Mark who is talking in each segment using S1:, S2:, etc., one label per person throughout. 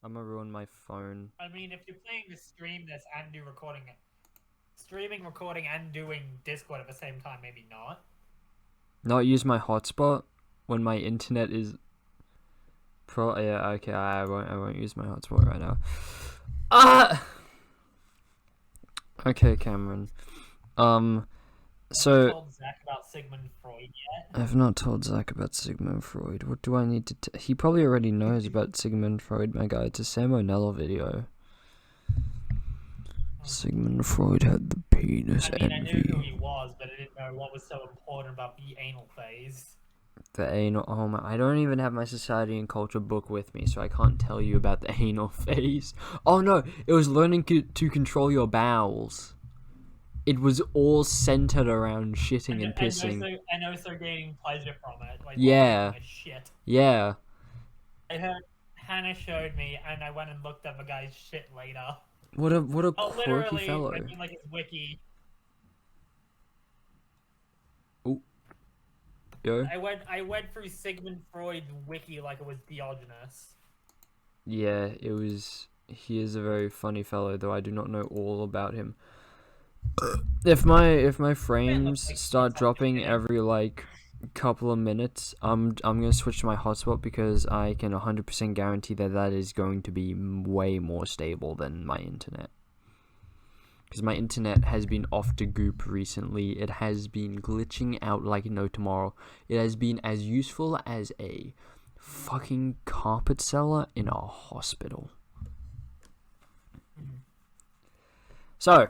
S1: I'm gonna ruin my phone.
S2: I mean, if you're playing to stream this and do recording it, streaming, recording, and doing Discord at the same time, maybe not.
S1: Not use my hotspot when my internet is yeah, okay, I won't use my hotspot right now. Okay, Cameron.
S2: Have you
S1: So
S2: told Zach about Sigmund Freud yet?
S1: I've not told Zach about Sigmund Freud. What do I need to? He probably already knows about Sigmund Freud, my guy. It's a Sam O'Neill video. Sigmund Freud had the penis
S2: I knew who
S1: envy.
S2: he was, but I didn't know what was so important about the anal phase.
S1: The anal. Oh my! I don't even have my society and culture book with me, so I can't tell you about the anal phase. Oh no! It was learning to control your bowels. It was all centered around shitting and pissing.
S2: And also gaining pleasure from it, like while
S1: Yeah,
S2: taking a shit.
S1: yeah.
S2: I heard Hannah showed me, and I went and looked at the guy's shit later.
S1: What a
S2: Oh,
S1: quirky
S2: literally,
S1: fellow.
S2: I mean, like his wiki.
S1: Oh, yo.
S2: I went through Sigmund Freud's wiki like it was Diogenes.
S1: Yeah, it was. He is a very funny fellow, though I do not know all about him. If my frames
S2: Like
S1: start dropping
S2: game.
S1: every like couple of minutes, I'm gonna switch to my hotspot because I can 100% guarantee that is going to be way more stable than my internet. Because my internet has been off the goop recently. It has been glitching out like no tomorrow. It has been as useful as a fucking carpet seller in a hospital. So,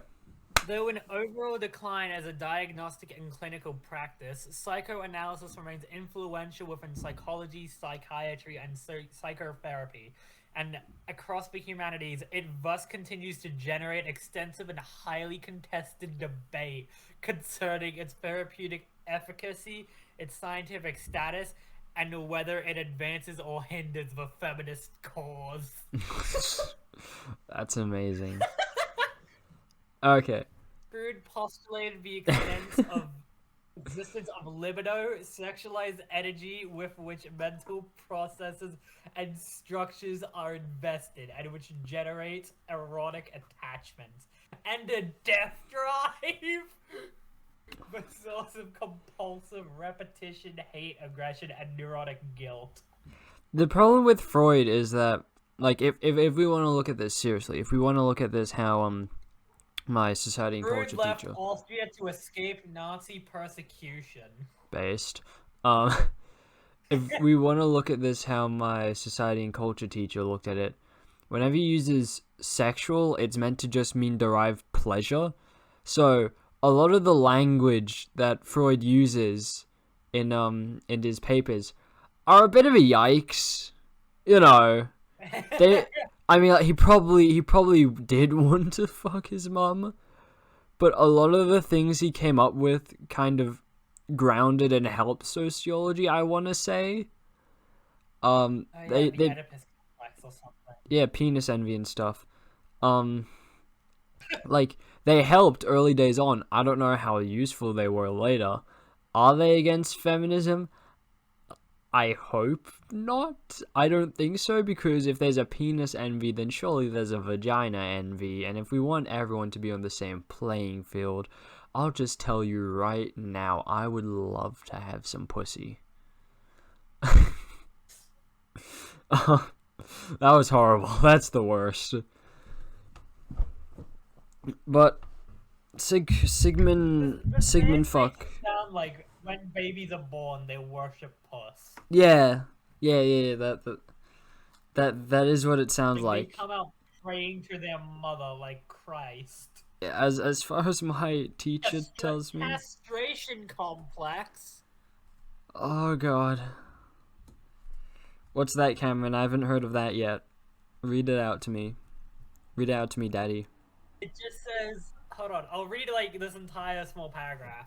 S2: Though an overall decline as a diagnostic and clinical practice, psychoanalysis remains influential within psychology, psychiatry, and psychotherapy. And across the humanities, it thus continues to generate extensive and highly contested debate concerning its therapeutic efficacy, its scientific status, and whether it advances or hinders the feminist cause.
S1: that's amazing. Okay.
S2: Freud postulated the existence of libido, sexualized energy with which mental processes and structures are invested, and which generates erotic attachment, and a death drive. The source of compulsive repetition, hate, aggression, and neurotic guilt.
S1: The problem with Freud is that, like, if we want to look at this seriously, if we want to look at this how my society and
S2: Freud
S1: culture
S2: left
S1: teacher
S2: Austria to escape Nazi persecution.
S1: based, if we want to look at this how my society and culture teacher looked at it, whenever he uses sexual, it's meant to just mean derived pleasure. So a lot of the language that Freud uses in his papers are a bit of a yikes. You know, they. I mean, like, he probably did want to fuck his mum, but a lot of the things he came up with kind of grounded and helped sociology, I want to say. They
S2: Oedipus complex or something.
S1: yeah, penis envy and stuff. Like, they helped early days on. I don't know how useful they were later. Are they against feminism? I hope not. I don't think so, because if there's a penis envy, then surely there's a vagina envy. And if we want everyone to be on the same playing field, I'll just tell you right now, I would love to have some pussy. That was horrible. That's the worst. But Sigmund fuck.
S2: Sound like when babies are born, they worship puss.
S1: Yeah. That is what it sounds like.
S2: They come out praying to their mother like Christ.
S1: As far as my teacher tells me.
S2: Castration Complex.
S1: Oh god. What's that, Cameron? I haven't heard of that yet. Read it out to me. Read it out to me, Daddy.
S2: It just says, hold on, I'll read like this entire small paragraph.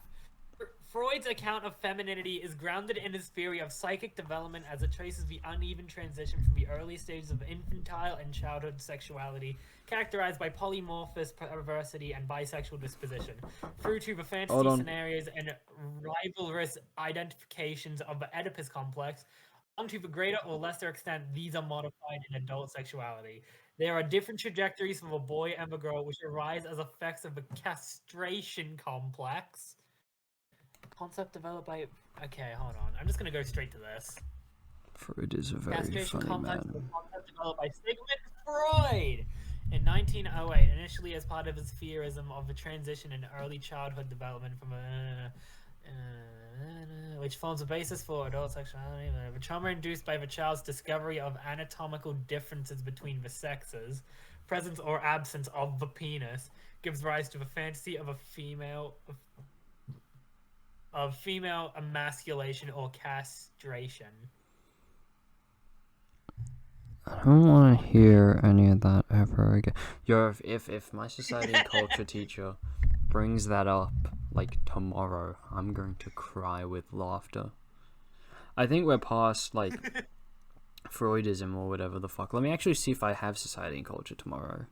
S2: Freud's account of femininity is grounded in his theory of psychic development as it traces the uneven transition from the early stages of infantile and childhood sexuality, characterized by polymorphous perversity and bisexual disposition, through to the fantasy scenarios and rivalrous identifications of the Oedipus complex, To the greater or lesser extent, these are modified in adult sexuality. There are different trajectories for the boy and the girl, which arise as effects of the castration complex. Concept developed by. Okay, hold on. I'm just gonna go straight to this.
S1: Freud is a very
S2: Castration
S1: funny
S2: complex is a
S1: man.
S2: concept developed by Sigmund Freud in 1908, initially as part of his theorism of the transition in early childhood development from which forms a basis for adult sexuality. The trauma induced by the child's discovery of anatomical differences between the sexes, presence or absence of the penis, gives rise to the fantasy of a female emasculation or castration.
S1: I don't want to hear any of that ever again. Yo, if my society and culture teacher brings that up like tomorrow, I'm going to cry with laughter. I think we're past like Freudism or whatever the fuck. Let me actually see if I have society and culture tomorrow.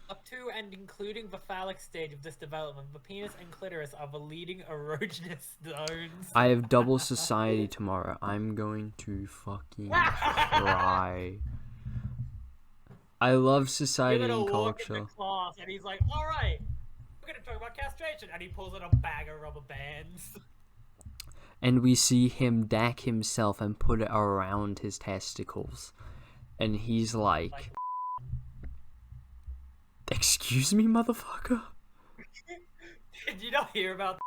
S2: Up to and including the phallic stage of this development, the penis and clitoris are the leading erogenous zones.
S1: I have double society tomorrow. I'm going to fucking cry. I love society and culture.
S2: Into class and he's like, "All right, we're gonna talk about castration," and he pulls out a bag of rubber bands.
S1: And we see him dack himself and put it around his testicles, and he's like excuse me, motherfucker?
S2: Did you not hear about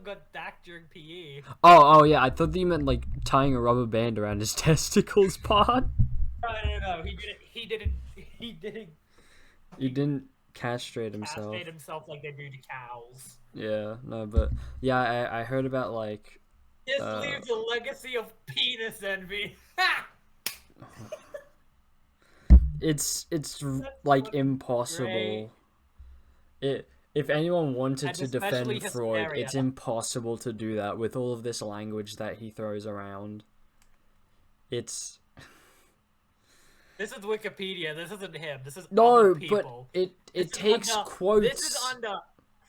S2: got dacked during PE?
S1: Oh yeah, I thought that you meant like tying a rubber band around his testicles part.
S2: No, he didn't
S1: He didn't castrate himself.
S2: Castrate himself like they do to cows.
S1: Yeah, no, but yeah, I heard about like
S2: this leaves a legacy of penis envy.
S1: It's like impossible. If anyone wanted to defend Freud, it's impossible to do that with all of this language that he throws around. This
S2: is Wikipedia. This isn't him. This is
S1: no,
S2: other people.
S1: But it takes quotes.
S2: This is under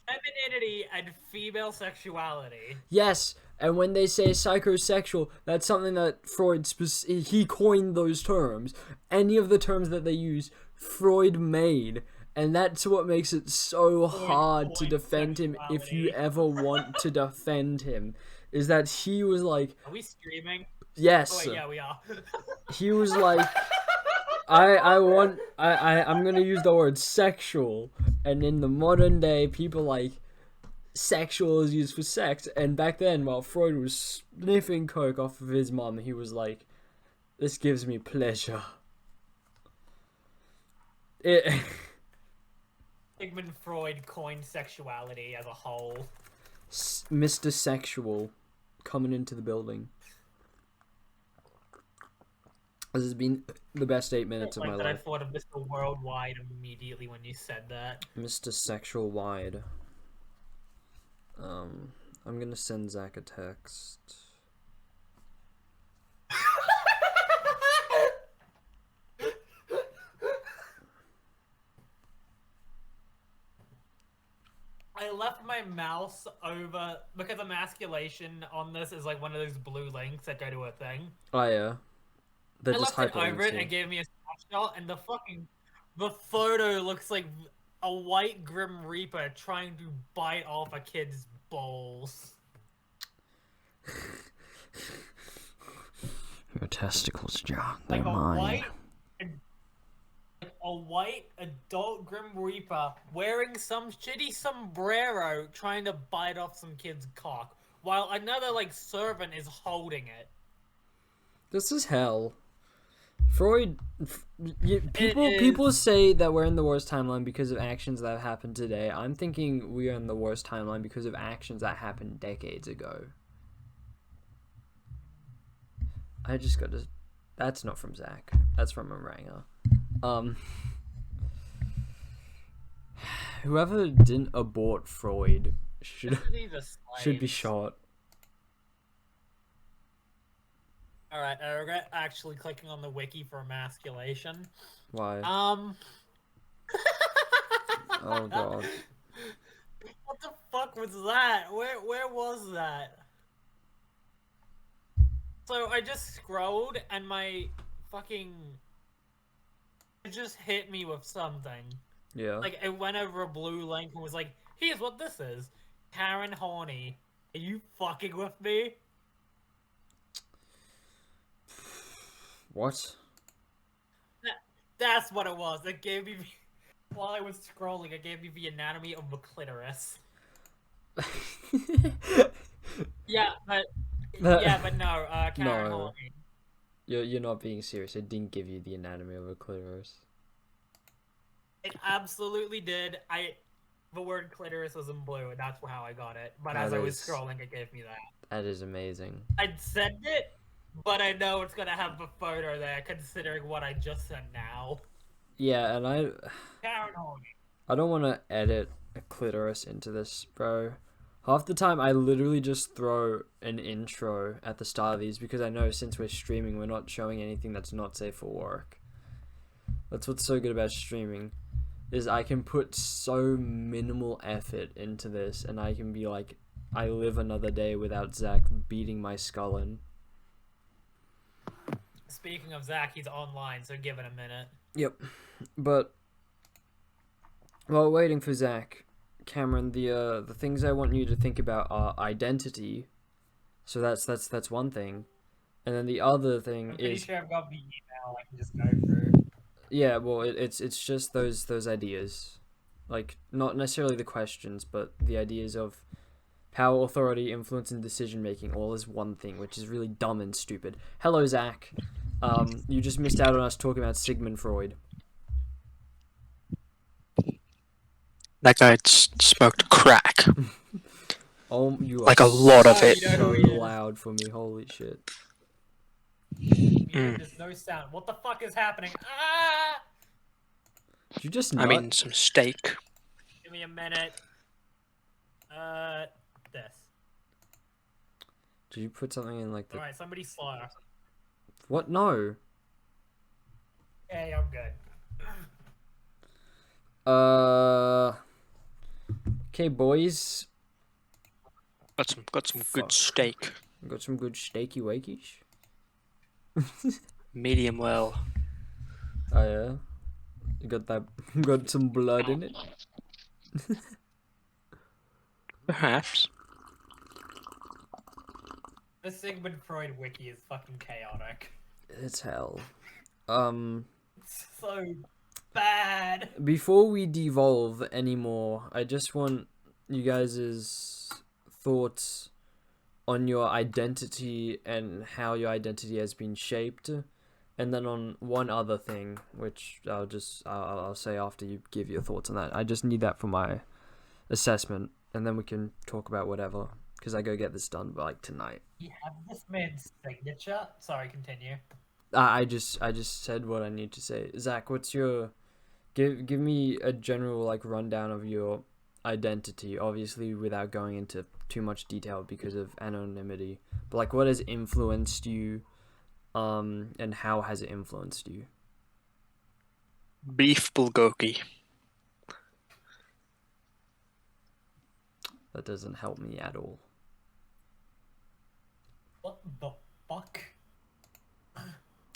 S2: femininity and female sexuality.
S1: Yes, and when they say psychosexual, that's something that Freud he coined those terms. Any of the terms that they use, Freud made, and that's what makes it so hard to defend him if you ever want to defend him. Is that he was like,
S2: are we streaming?
S1: Yes.
S2: Oh, wait, yeah, we are.
S1: He was like, I'm gonna use the word sexual, and in the modern day, people like sexual is used for sex, and back then, while Freud was sniffing coke off of his mum, he was like, this gives me pleasure.
S2: Sigmund Freud coined sexuality as a whole.
S1: Mr. Sexual coming into the building. This has been the best 8 minutes of my life.
S2: I thought of Mr. Worldwide immediately when you said that.
S1: Mr. Sexual Wide. I'm gonna send Zach a text.
S2: I left my mouse over because emasculation on this is like one of those blue links that go to a thing.
S1: Oh yeah.
S2: I left it over it and gave me a snapshot, and the photo looks like a white Grim Reaper trying to bite off a kid's balls.
S1: Your testicles, John.
S2: Like
S1: they're mine.
S2: A white adult Grim Reaper wearing some shitty sombrero trying to bite off some kid's cock, while another like servant is holding it.
S1: This is hell. Freud, people say that we're in the worst timeline because of actions that have happened today. I'm thinking we are in the worst timeline because of actions that happened decades ago. I just got to... That's not from Zach. That's from Oranga. Whoever didn't abort Freud should be shot.
S2: Alright, I regret actually clicking on the wiki for emasculation.
S1: Why? Oh god.
S2: What the fuck was that? Where was that? So I just scrolled and my fucking it just hit me with something.
S1: Yeah.
S2: Like it went over a blue link and was like, "Here's what this is." Karen Horney, are you fucking with me?
S1: What?
S2: That's what it was. It gave me while I was scrolling. It gave me the anatomy of the clitoris. Yeah, but no. Karen
S1: No.
S2: Horney.
S1: You're not being serious. It didn't give you the anatomy of a clitoris.
S2: It absolutely did. The word clitoris was in blue, and that's how I got it. But as
S1: That
S2: I was
S1: is-
S2: scrolling, it gave me that.
S1: That is amazing.
S2: I'd send it, but I know it's gonna have the photo there, considering what I just sent now.
S1: Yeah, and
S2: Karen Horney.
S1: I don't want to edit a clitoris into this, bro. Half the time, I literally just throw an intro at the start of these because I know since we're streaming, we're not showing anything that's not safe for work. That's what's so good about streaming, is I can put so minimal effort into this, and I can be like, I live another day without Zach beating my skull in.
S2: Speaking of Zach, he's online, so give it a minute.
S1: Yep, but while waiting for Zach, Cameron, the things I want you to think about are identity. So that's one thing, and then the other thing
S2: I'm pretty
S1: is
S2: sure I've got the email. I can just go through.
S1: yeah. Well, it's just those ideas, like not necessarily the questions, but the ideas of power, authority, influence, and decision making all as one thing, which is really dumb and stupid. Hello, Zach. You just missed out on us talking about Sigmund Freud.
S3: That guy smoked crack.
S1: Oh, you are
S3: Like a lot of it.
S2: You know
S1: so
S2: who he is.
S1: loud for me. Holy shit.
S2: There's no sound. What the fuck is happening? Ah!
S1: Did you just
S3: I
S1: nut?
S3: mean, some steak.
S2: Give me a minute. This.
S1: Did you put something in like the
S2: Alright, somebody slur.
S1: what? No.
S2: Hey, I'm good.
S1: Okay, boys.
S3: Got some
S1: Fuck.
S3: good steak.
S1: Got some good steaky wakies.
S3: Medium well.
S1: Oh yeah. You got that? Got some blood in it.
S3: Perhaps.
S2: The Sigmund Freud wiki is fucking chaotic.
S1: It's hell.
S2: It's so bad.
S1: Before we devolve anymore, I just want you guys' thoughts on your identity and how your identity has been shaped, and then on one other thing, which I'll say after you give your thoughts on that. I just need that for my assessment, and then we can talk about whatever, because I go get this done by like tonight.
S2: You have this man's signature? Sorry, continue.
S1: I just said what I need to say. Zach, what's your give me a general like rundown of your identity, obviously without going into too much detail because of anonymity. But like what has influenced you and how has it influenced you?
S3: Beef bulgogi.
S1: That doesn't help me at all.
S2: What the fuck?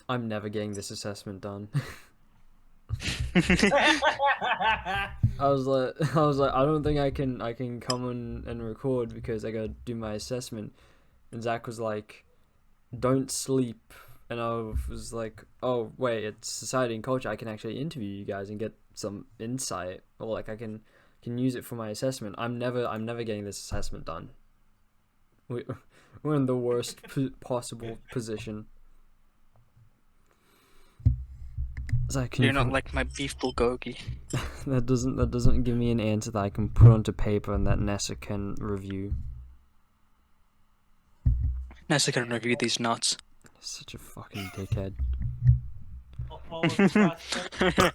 S1: I'm never getting this assessment done.
S2: I
S1: I was like, I don't think I can come on and record because I gotta do my assessment. And Zach was like, don't sleep. And I was like, oh wait, it's society and culture. I can actually interview you guys and get some insight, or like I can use it for my assessment. I'm never getting this assessment done. We're in the worst possible position. Zach,
S3: You're not like my beef bulgogi.
S1: that doesn't give me an answer that I can put onto paper and that Nessa can review.
S3: Nice I can review these nuts.
S1: Such a fucking dickhead.
S2: what was the question?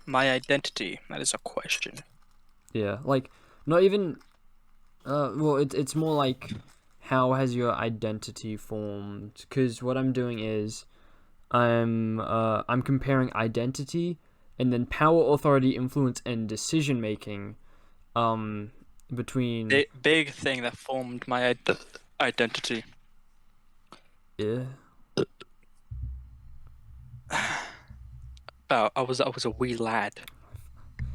S3: My identity. That is a question.
S1: Yeah, like not even. Well, it's more like how has your identity formed? Because what I'm doing is, I'm comparing identity and then power, authority, influence, and decision making, between
S3: The big thing that formed my Identity.
S1: Yeah.
S3: I was a wee lad,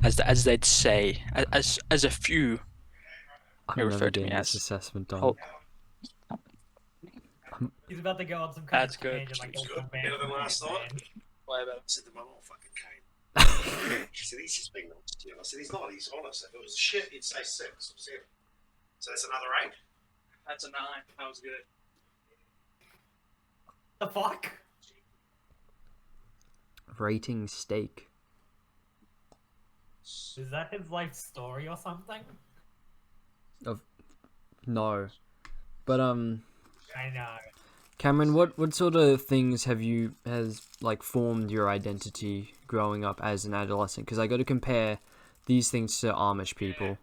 S3: as they'd say, as a few may
S1: I'm never
S3: refer to me
S1: getting this
S3: as.
S1: assessment done.
S3: Oh,
S2: He's about to go on some kind
S3: That's
S2: of
S3: good.
S2: tangent like
S4: It's
S2: old
S4: good.
S2: man
S4: Better than last
S2: saying.
S4: night.
S3: why about
S4: I said to my mum, fucking Kane. She said, he's just being honest. You know, I said, he's not. He's honest. If it was shit, he'd say 6 or 7. So that's another 8.
S3: That's a 9. That was good.
S2: The fuck?
S1: Rating steak.
S2: Is that his life story or something?
S1: No. But
S2: I know.
S1: Cameron, what sort of things has formed your identity growing up as an adolescent? Because I got to compare these things to Amish people.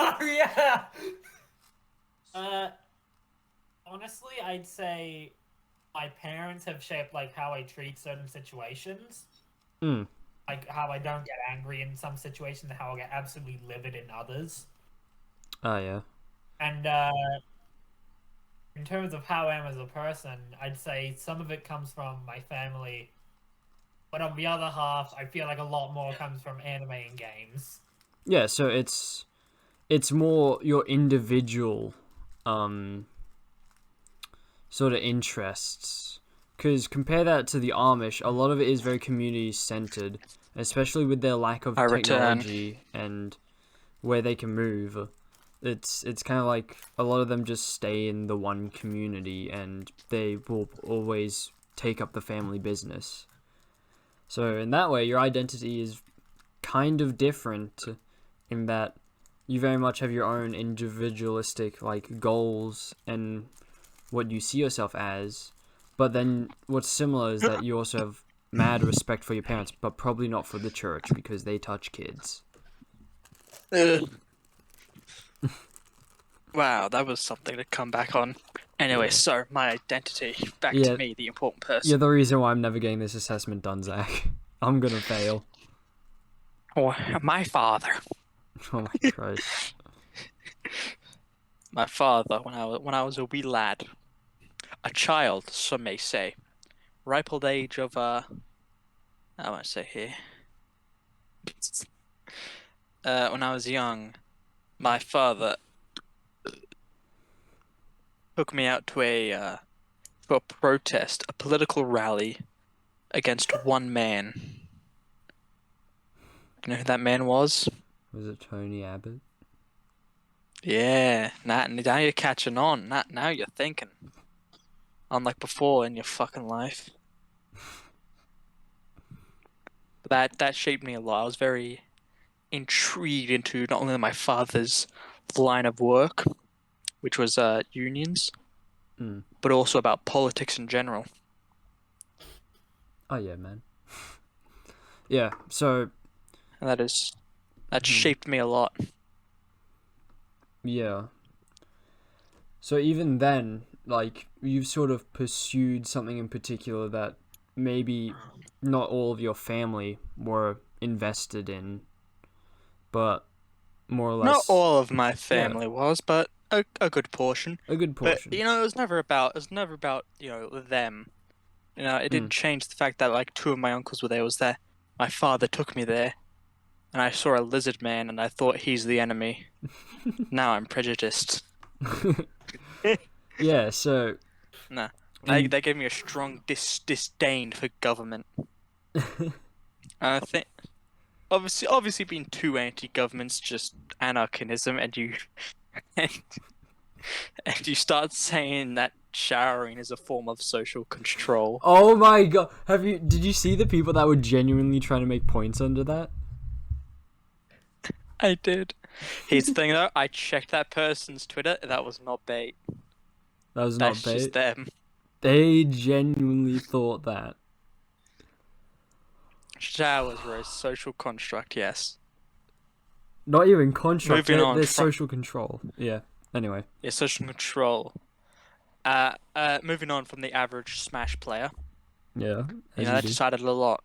S2: Oh yeah. Honestly, I'd say my parents have shaped how I treat certain situations.
S1: Hmm.
S2: Like how I don't get angry in some situations, and how I get absolutely livid in others.
S1: Oh yeah.
S2: And in terms of how I am as a person, I'd say some of it comes from my family, but on the other half, I feel like a lot more comes from anime and games.
S1: Yeah. So it's more your individual sort of interests. Because compare that to the Amish, a lot of it is very community centered, especially with their lack of
S3: I return.
S1: technology and where they can move. It's kind of like a lot of them just stay in the one community and they will always take up the family business. So in that way, your identity is kind of different in that you very much have your own individualistic goals and what you see yourself as. But then what's similar is that you also have mad respect for your parents, but probably not for the church because they touch kids.
S3: Wow, that was something to come back on. Anyway,
S1: Yeah.
S3: so my identity. Back
S1: Yeah.
S3: to me, the important person.
S1: You're the reason why I'm never getting this assessment done, Zach. I'm gonna fail.
S3: Oh, my father.
S1: Oh my Christ.
S3: My father, when I was a wee lad, a child, some may say, ripe old age of I want to say here. When I was young, my father took me out to a protest, a political rally against one man. You know who that man was?
S1: Was it Tony Abbott?
S3: Yeah, now you're catching on. Now you're thinking. Unlike before in your fucking life. That shaped me a lot. I was very intrigued into not only my father's line of work, which was unions, but also about politics in general.
S1: Oh yeah, man. Yeah, so
S3: And that shaped me a lot.
S1: yeah. So even then, you've sort of pursued something in particular that maybe not all of your family were invested in, but more or less
S3: Not all of my family was, but a good portion.
S1: a good portion.
S3: But it was never about them. It didn't change the fact that two of my uncles were there. Was there? My father took me there, and I saw a lizard man, and I thought he's the enemy. Now I'm prejudiced.
S1: Yeah, so
S3: Nah, they gave me a strong disdain for government. I think, obviously, being too anti-government's just anarchism, and you and you start saying that showering is a form of social control.
S1: oh my god, did you see the people that were genuinely trying to make points under that?
S3: I did. Here's the thing though, I checked that person's Twitter, that was not bait.
S1: That was not
S3: That's
S1: bait.
S3: just them.
S1: They genuinely thought that.
S3: Showers were a social construct, yes.
S1: Not even construct,
S3: Moving on
S1: they're
S3: from-
S1: social control. Yeah, anyway.
S3: Yeah, social control. Moving on from the average Smash player.
S1: Yeah.
S3: That decided a lot.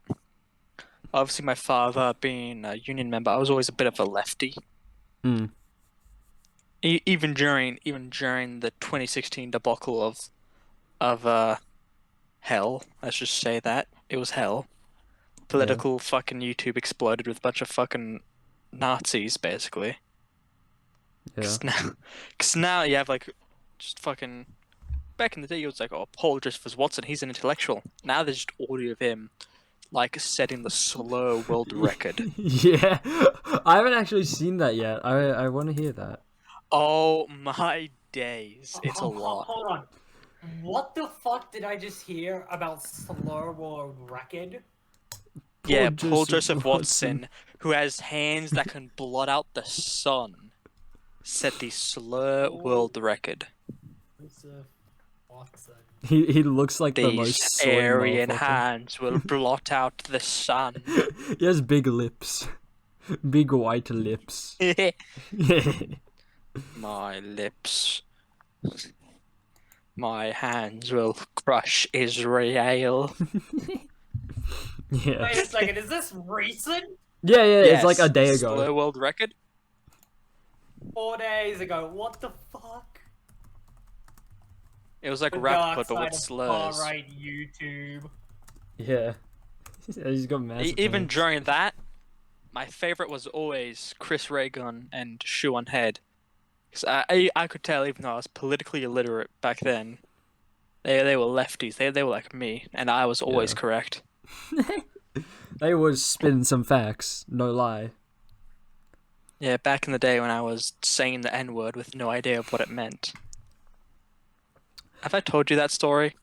S3: Obviously, my father being a union member, I was always a bit of a lefty. even during the 2016 debacle of hell, let's just say that it was hell. Political fucking YouTube exploded with a bunch of fucking Nazis, basically.
S1: Yeah.
S3: Cause now you have like just fucking. Back in the day, it was like, oh, Paul Josephus Watson, he's an intellectual. Now there's just audio of him, like setting the slur world record.
S1: Yeah. I haven't actually seen that yet. I want to hear that.
S3: Oh my days, it's a lot.
S2: Hold on. What the fuck did I just hear about slur world record?
S3: Yeah, Paul Joseph Watson, who has hands that can blot out the sun, set the slur world record.
S2: Joseph Watson.
S1: He looks like the most
S3: These
S1: soy
S3: Aryan
S1: motherfucker.
S3: hands will blot out the sun.
S1: He has big lips. Big white lips.
S3: My lips. My hands will crush Israel.
S1: Yeah.
S2: Wait a second, is this recent?
S1: Yeah,
S3: Yes,
S1: it's like a day ago.
S3: Slur world record.
S2: 4 days ago. What the fuck?
S3: It was like
S2: The
S3: rap,
S2: dark
S3: but with
S2: side of
S3: slurs.
S2: far-right YouTube.
S1: Yeah. He's got massive
S3: Even
S1: hands.
S3: during that, my favorite was always Chris Ray Gun and Shoe on Head. Because I could tell, even though I was politically illiterate back then, they were lefties. They were like me, and I was always
S1: Yeah.
S3: correct.
S1: They was spitting some facts, no lie.
S3: Yeah, back in the day when I was saying the N-word with no idea of what it meant. Have I told you that story?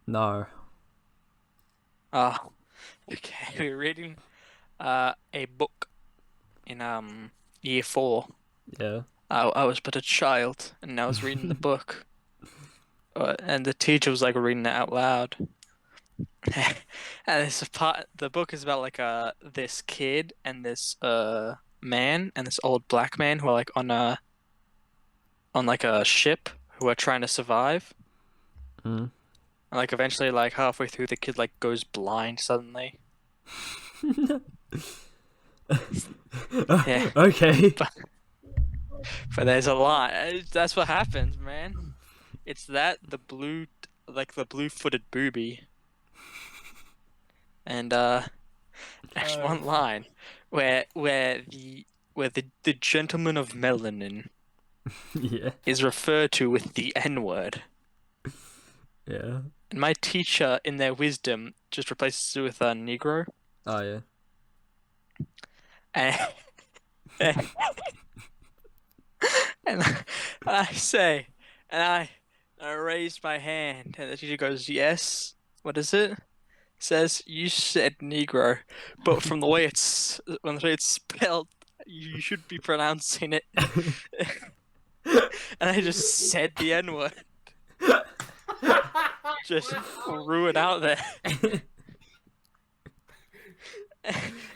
S1: No.
S3: Oh, okay. We were reading a book in year 4.
S1: Yeah.
S3: I was but a child, and I was reading the book, and the teacher was like reading it out loud. And it's a part. The book is about like this kid and this man and this old black man who are like on like a ship who are trying to survive.
S1: Mm.
S3: And like eventually, like halfway through, the kid like goes blind suddenly. Yeah.
S1: Okay.
S3: But there's a lot. That's what happens, man. It's that the blue-footed booby, and there's one line where the gentleman of melanin
S1: Yeah.
S3: is referred to with the N-word,
S1: Yeah.
S3: and my teacher, in their wisdom, just replaces it with a Negro,
S1: Oh yeah.
S3: and and I raised my hand, and the teacher goes, "Yes, what is it?" Says, "You said Negro, but from the way it's spelled, you should be pronouncing it." And I just said the N-word, just threw it out there.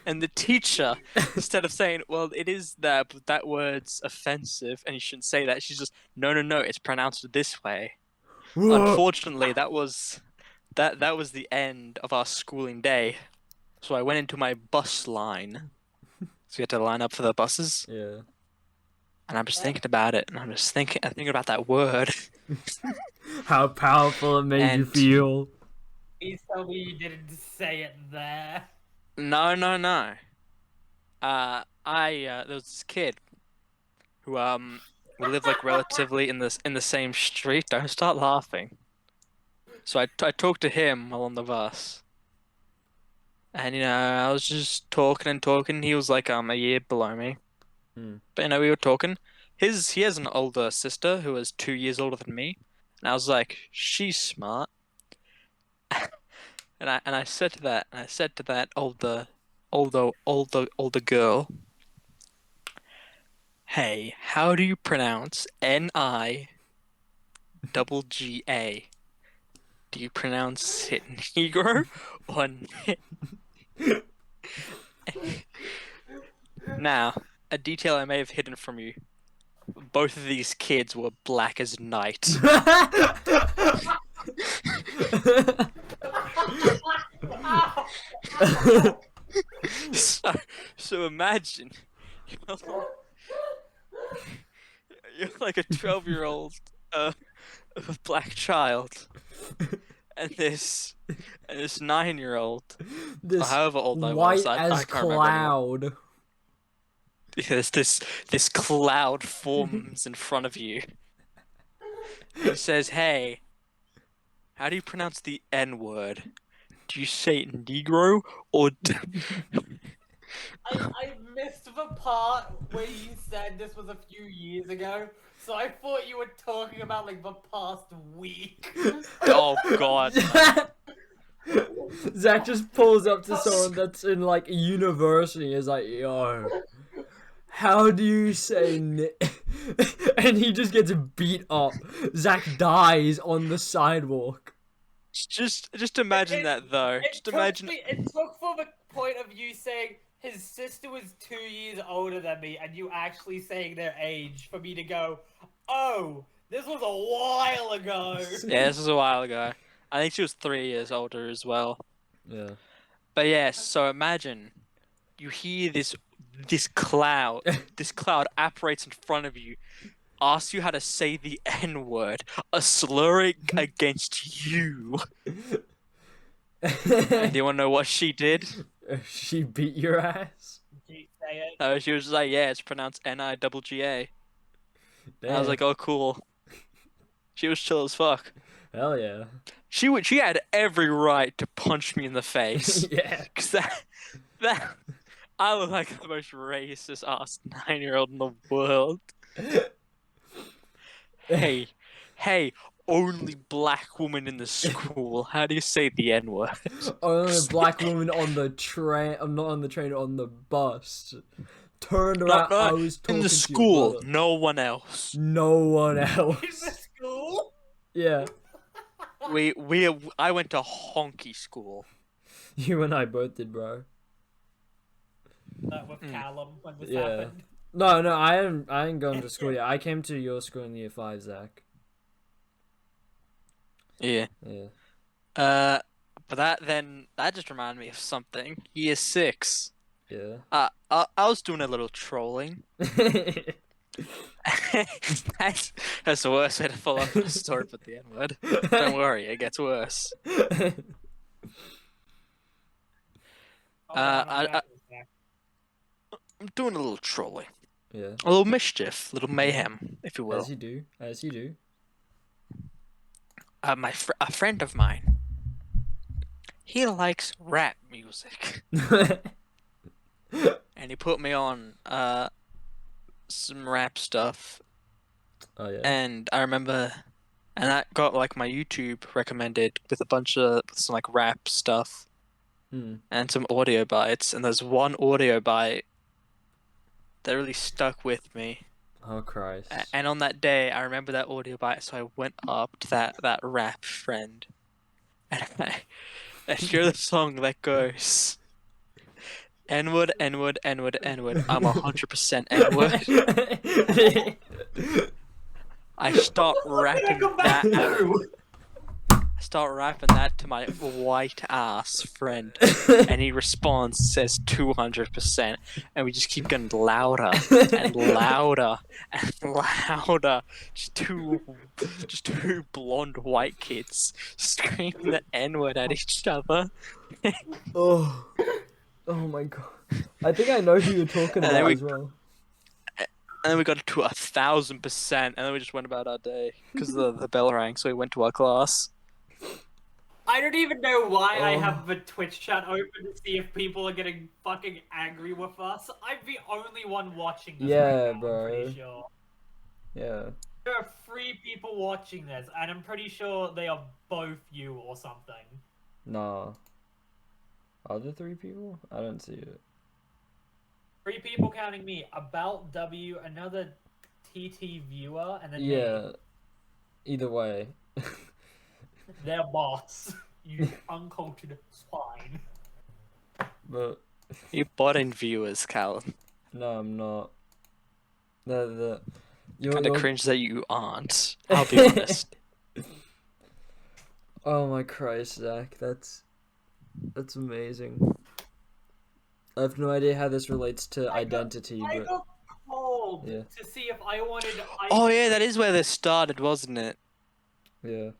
S3: And the teacher, instead of saying, "Well, it is that, but that word's offensive and you shouldn't say that," she's just, no, it's pronounced this way. Unfortunately, that was the end of our schooling day. So I went into my bus line. So we had to line up for the buses.
S1: Yeah.
S3: And I'm just thinking about it, and I'm thinking about that word.
S1: How powerful it made you
S3: And-
S1: feel.
S2: Please tell me you didn't say it there.
S3: No. There was this kid who we lived like relatively in the same street. Don't start laughing. So I talked to him while on the bus, and I was just talking. He was like a year below me, but we were talking. He has an older sister who is 2 years older than me, and I was like, she's smart. And I said to that older girl, "Hey, how do you pronounce N-I-G-G-A? Do you pronounce it Negro or Now, a detail I may have hidden from you. Both of these kids were black as night." So imagine You're like a 12-year-old black child, and this 9-year-old, or
S1: This
S3: however old I
S1: white
S3: was, I
S1: as
S3: can't remember anymore.
S1: cloud.
S3: There's this cloud forms in front of you. He says, "Hey, how do you pronounce the N word? Do you say Negro or?"
S2: I missed the part where you said this was a few years ago, so I thought you were talking about like the past week.
S3: Oh God!
S1: Zach just pulls up to someone that's in like university. Is like, yo, how do you say? And he just gets beat up. Zach dies on the sidewalk.
S3: Just imagine that though. Just imagine.
S2: It took for the point of you saying his sister was 2 years older than me, and you actually saying their age for me to go, oh, this was a while ago.
S3: Yeah, this was a while ago. I think she was 3 years older as well.
S1: Yeah.
S3: But yeah, so imagine you hear this cloud. This cloud apparates in front of you, asks you how to say the N word, a slur against you. And do you want to know what she did?
S1: She beat your ass.
S2: Did you say it?
S3: No, she was just like, yeah, it's pronounced Nigga. I was
S1: Damn.
S3: like, oh, cool. She was chill as fuck.
S1: Hell yeah.
S3: She had every right to punch me in the face.
S1: Yeah.
S3: Cause that I look like the most racist ass 9-year-old in the world. Hey, only black woman in the school. How do you say the N word?
S1: Only black woman on the train. I'm not on the train. On the bus. Turned around. I was talking
S3: in the
S1: to your
S3: school.
S1: brother.
S3: No one else.
S1: No one
S2: In
S1: else.
S2: the school?
S1: Yeah.
S3: I went to honky school.
S1: You and I both did, bro.
S2: With Callum when this
S1: Yeah.
S2: happened.
S1: No, I ain't going to school yet. I came to your school in year 5, Zach.
S3: Yeah.
S1: Yeah.
S3: But that just reminded me of something. Year 6.
S1: Yeah.
S3: I was doing a little trolling. That's the worst way to follow up a story but the N word. Don't worry, it gets worse. I'm doing a little trolling.
S1: Yeah.
S3: A little mischief, a little mayhem, if you will.
S1: As you do. As you do.
S3: A friend of mine, he likes rap music. And he put me on some rap stuff.
S1: Oh yeah.
S3: And I remember, and I got like my YouTube recommended with a bunch of some like rap stuff and some audio bites. And there's one audio bite that really stuck with me.
S1: Oh Christ.
S3: And on that day, I remember that audio bite, so I went up to that rap friend, and I hear the song that goes, N-word, N-word, N-word, N-word, I'm 100% N-word. I start rapping that out. I start rapping that to my white ass friend, and he responds, says 200%, and we just keep getting louder and louder and louder. Just two blonde white kids screaming the N-word at each other.
S1: Oh my god. I think I know who you're talking about as well.
S3: And then we got to 1,000%, and then we just went about our day because the bell rang, so we went to our class.
S2: I don't even know why I have the Twitch chat open to see if people are getting fucking angry with us. I'm the only one watching this right now,
S1: bro.
S2: I'm pretty sure.
S1: Yeah.
S2: There are 3 people watching this, and I'm pretty sure they are both you or something.
S1: Nah. Are there 3 people? I don't see it.
S2: 3 people counting me. About W, another TT viewer, and then
S1: Yeah. Either way.
S2: their boss. You uncultured swine.
S1: But
S3: You bought in viewers, Callum.
S1: no, I'm not.
S3: Kind
S1: You're
S3: of cringe that you aren't. I'll be honest.
S1: Oh my Christ, Zach, that's amazing. I have no idea how this relates to identity,
S2: I
S1: but
S2: got called called
S1: Yeah.
S2: to see if I wanted ice
S3: Oh yeah, that is where this started, wasn't it?
S1: Yeah.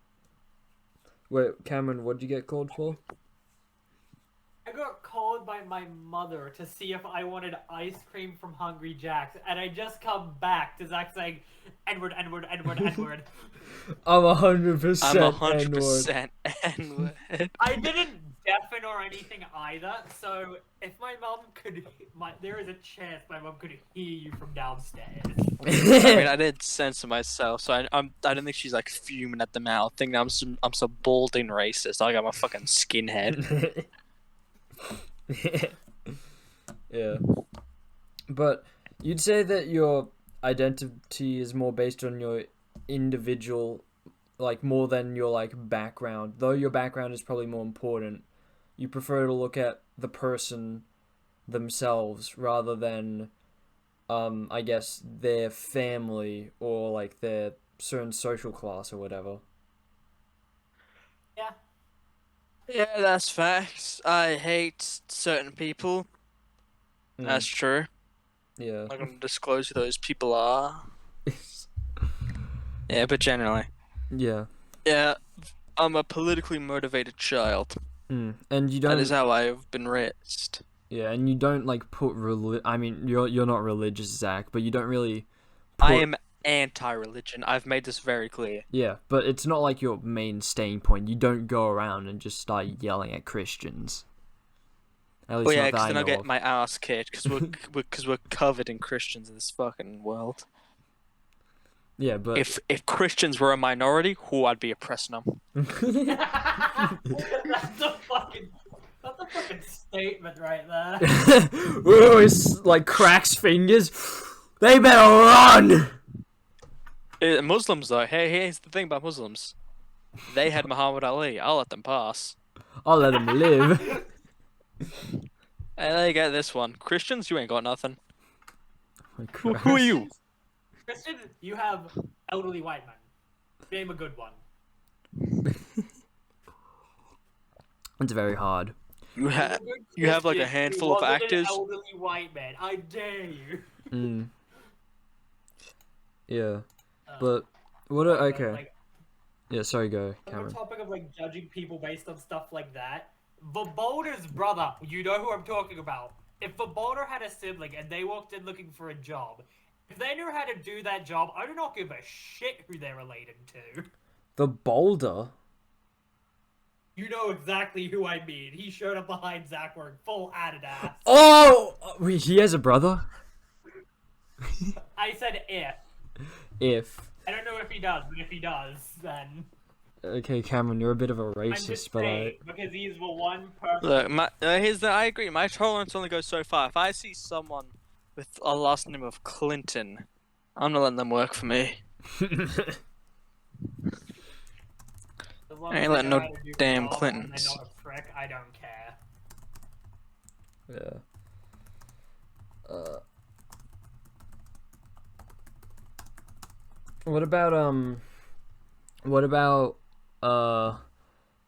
S1: Wait, Cameron, what'd you get called for?
S2: I got called by my mother to see if I wanted ice cream from Hungry Jack's, and I just come back to Zach saying, N-word, N-word, N-word, N-word.
S1: I'm 100%
S3: I'm
S1: N-word.
S3: 100% N-word.
S2: I didn't deafen or anything either, so if my mom could, there is a chance my mom could hear you from downstairs.
S3: I mean, I did censor myself, so I don't think she's like fuming at the mouth, thinking I'm so bald and racist. I got my fucking skinhead.
S1: Yeah. But you'd say that your identity is more based on your individual, like, more than your, like, background. Though your background is probably more important, you prefer to look at the person themselves rather than, I guess, their family or, like, their certain social class or whatever.
S2: Yeah.
S3: Yeah, that's facts. I hate certain people. That's true.
S1: Yeah.
S3: I'm not gonna disclose who those people are. Yeah, but generally.
S1: Yeah.
S3: Yeah, I'm a politically motivated child.
S1: And you
S3: That
S1: don't.
S3: is how I've been raised.
S1: Yeah, and you don't like put I mean, you're not religious, Zach, but you don't really. Put...
S3: I am anti-religion. I've made this very clear.
S1: Yeah, but it's not like your main staying point. You don't go around and just start yelling at Christians. At least
S3: Well, yeah,
S1: not that
S3: because
S1: I
S3: then I'll
S1: know
S3: get
S1: of.
S3: my ass kicked because we're covered in Christians in this fucking world.
S1: Yeah, but
S3: If Christians were a minority, I'd be oppressing them.
S2: That's a fucking statement right there.
S1: Whoa, it's like cracks fingers. They better run.
S3: Muslims though, here's the thing about Muslims. They had Muhammad Ali. I'll let them pass.
S1: I'll let them live.
S3: And they get this one. Christians, you ain't got nothing.
S1: Oh,
S3: Who are you?
S2: Christian, you have elderly white men. Name a good one.
S1: It's very hard.
S3: You have like a handful of actors.
S2: An elderly white man. I dare you.
S1: Yeah, but what? Okay.
S2: Like,
S1: Yeah, sorry, go,
S2: on
S1: Cameron.
S2: the topic of like judging people based on stuff like that, Vabolder's brother, you know who I'm talking about. If Vabolder had a sibling and they walked in looking for a job, if they knew how to do that job, I do not give a shit who they're related to.
S1: The boulder.
S2: You know exactly who I mean. He showed up behind Zach wearing full Adidas.
S1: Oh, wait, he has a brother.
S2: I said if.
S1: If.
S2: I don't know if he does, but if he does, then
S1: Okay, Cameron, you're a bit of a
S2: I'm just
S1: racist, but
S2: saying, because he's the one person.
S3: Look, I agree. My tolerance only goes so far. If I see someone with a last name of Clinton, I'm not letting them work for me.
S2: As long
S3: I ain't
S2: as they
S3: letting
S2: know
S3: no
S2: how to do the
S3: damn
S2: job and
S3: Clintons.
S2: they're not a prick, I don't care.
S1: Yeah. What about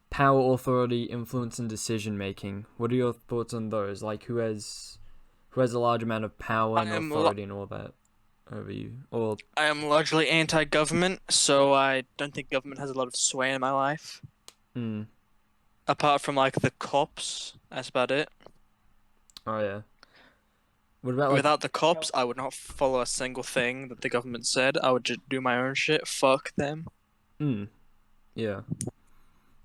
S1: power, authority, influence, and decision making? What are your thoughts on those? Like, who has a large amount of power and authority and all that over you? Or
S3: I am largely anti-government, so I don't think government has a lot of sway in my life. Apart from like the cops, that's about it.
S1: Oh yeah. What about like
S3: Without the cops, I would not follow a single thing that the government said. I would just do my own shit. Fuck them.
S1: Yeah.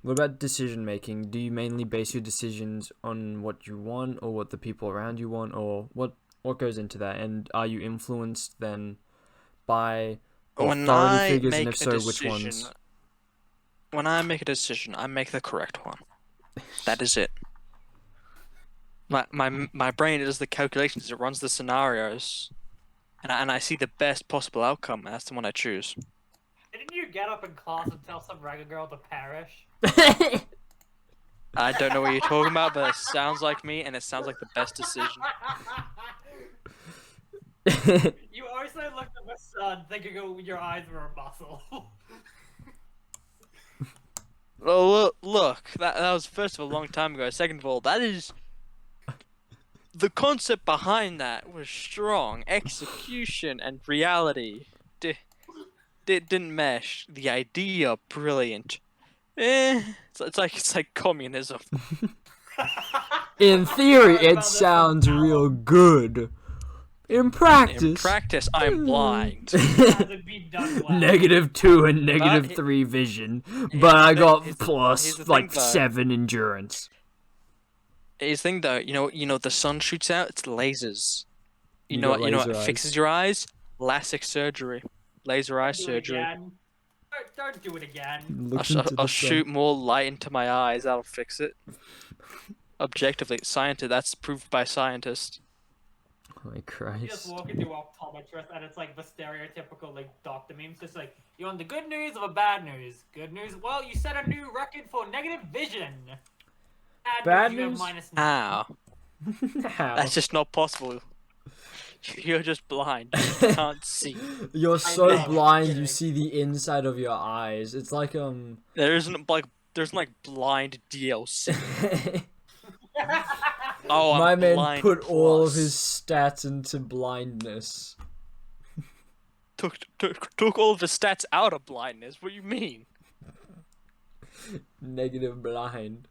S1: What about decision making? Do you mainly base your decisions on what you want or what the people around you want, or what goes into that? And are you influenced then by authority figures, and if so, which ones?
S3: When I make a decision, I make the correct one. That is it. My brain does the calculations, it runs the scenarios, and I see the best possible outcome, and that's the one I choose.
S2: Didn't you get up in class and tell some regular girl to perish?
S3: I don't know what you're talking about, but it sounds like me, and it sounds like the best decision.
S2: You also looked at the sun thinking your eyes were a muscle.
S3: Oh, look, that was first of all a long time ago. Second of all, that is the concept behind that was strong. Execution and reality didn't mesh. The idea, brilliant. It's like communism.
S1: In theory,
S2: Sorry about
S1: it
S2: this
S1: sounds
S2: one,
S1: real good. In practice,
S3: In practice, I'm blind.
S2: Hasn't been done well.
S1: -2 and
S3: But
S1: -3 vision,
S3: here's
S1: but I
S3: the thing-
S1: got
S3: here's
S1: plus
S3: the
S1: like
S3: thing, though.
S1: 7 endurance.
S3: His thing though, the sun shoots out. It's lasers. You
S1: You
S3: know
S1: got
S3: what? You know what
S1: laser eyes.
S3: fixes your eyes? LASIK surgery, laser eye
S2: Do it
S3: surgery.
S2: again. Don't do it again.
S1: Look into the
S3: I'll
S1: sun.
S3: shoot more light into my eyes. That'll fix it. Objectively, scientist. That's proved by scientists.
S1: Oh my
S2: You just
S1: Christ.
S2: walk into optometrist and it's like the stereotypical like doctor memes. Just like, you want the good news or the bad news? Good news. Well, you set a new record for negative vision.
S1: Bad
S2: you have
S1: news?
S2: -9.
S3: How?
S1: How?
S3: That's just not possible. You're just blind. You can't see.
S1: You're
S2: I
S1: so
S2: know,
S1: blind you
S2: kidding.
S1: see the inside of your eyes. It's like
S3: There's like blind DLC. Oh, I'm
S1: my man
S3: blind
S1: put all of
S3: plus.
S1: his stats into blindness.
S3: Took all of the stats out of blindness. What do you mean?
S1: Negative blind.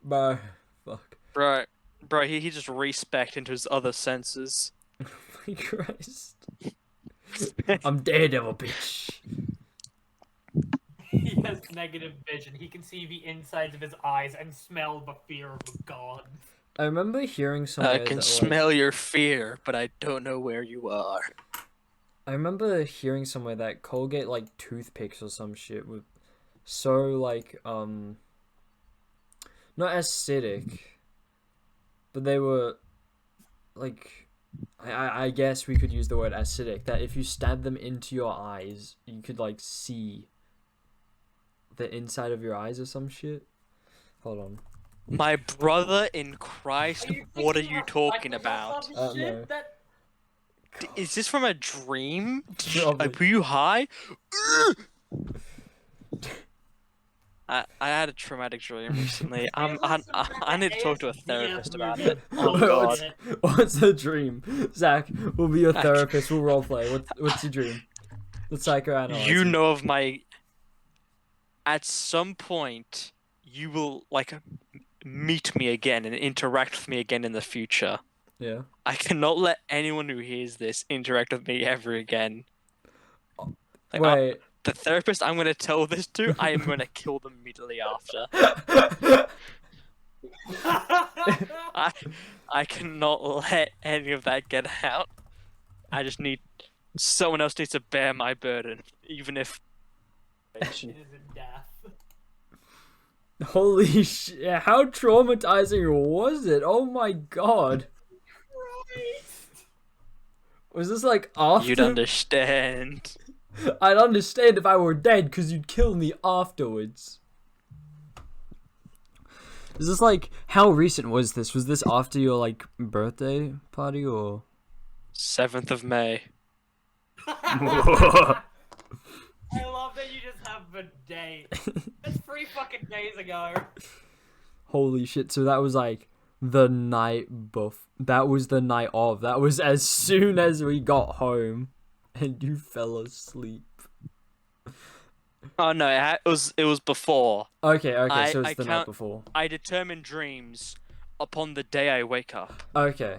S1: Bro, fuck.
S3: Bro, he just respec into his other senses.
S1: Oh my Christ. I'm Daredevil, bitch.
S2: He has negative vision. He can see the insides of his eyes and smell the fear of the god.
S1: I remember hearing somewhere
S3: I
S1: that,
S3: can
S1: like-
S3: smell your fear, but I don't know where you are.
S1: I remember hearing somewhere that Colgate like toothpicks or some shit were so like not acidic, but they were like I guess we could use the word acidic, that if you stab them into your eyes you could like see the inside of your eyes or some shit. Hold on.
S3: My brother in Christ, what are you talking about?
S1: No.
S3: Is this from a dream?
S1: Probably.
S3: Were you high? I had a traumatic dream recently. I need to talk to a therapist about it. Oh
S1: What's-
S3: god.
S1: What's the dream? Zach, we'll be your therapist. We'll roleplay. What's your dream? Let's psychoanalyze.
S3: You
S1: it.
S3: know of my. At some point, you will like meet me again and interact with me again in the future.
S1: Yeah.
S3: I cannot let anyone who hears this interact with me ever again. Like,
S1: Wait.
S3: the therapist I'm going to tell this to, I am going to kill them immediately after. I cannot let any of that get out. I just need someone else needs to bear my burden, even if.
S2: It is in death.
S1: Holy shit! How traumatizing was it? Oh my god! Was this like after?
S3: You'd understand.
S1: I'd understand if I were dead, because you'd kill me afterwards. Is this like, how recent was this? Was this after your like birthday party or?
S3: 7th of May.
S2: I love that you just have the date. That's 3 fucking days ago.
S1: Holy shit! So that was like the night That was the night of. That was as soon as we got home, and you fell asleep.
S3: Oh no, it was before.
S1: Okay, so
S3: I
S1: it's the night
S3: count-
S1: before.
S3: I determine dreams upon the day I wake up.
S1: Okay.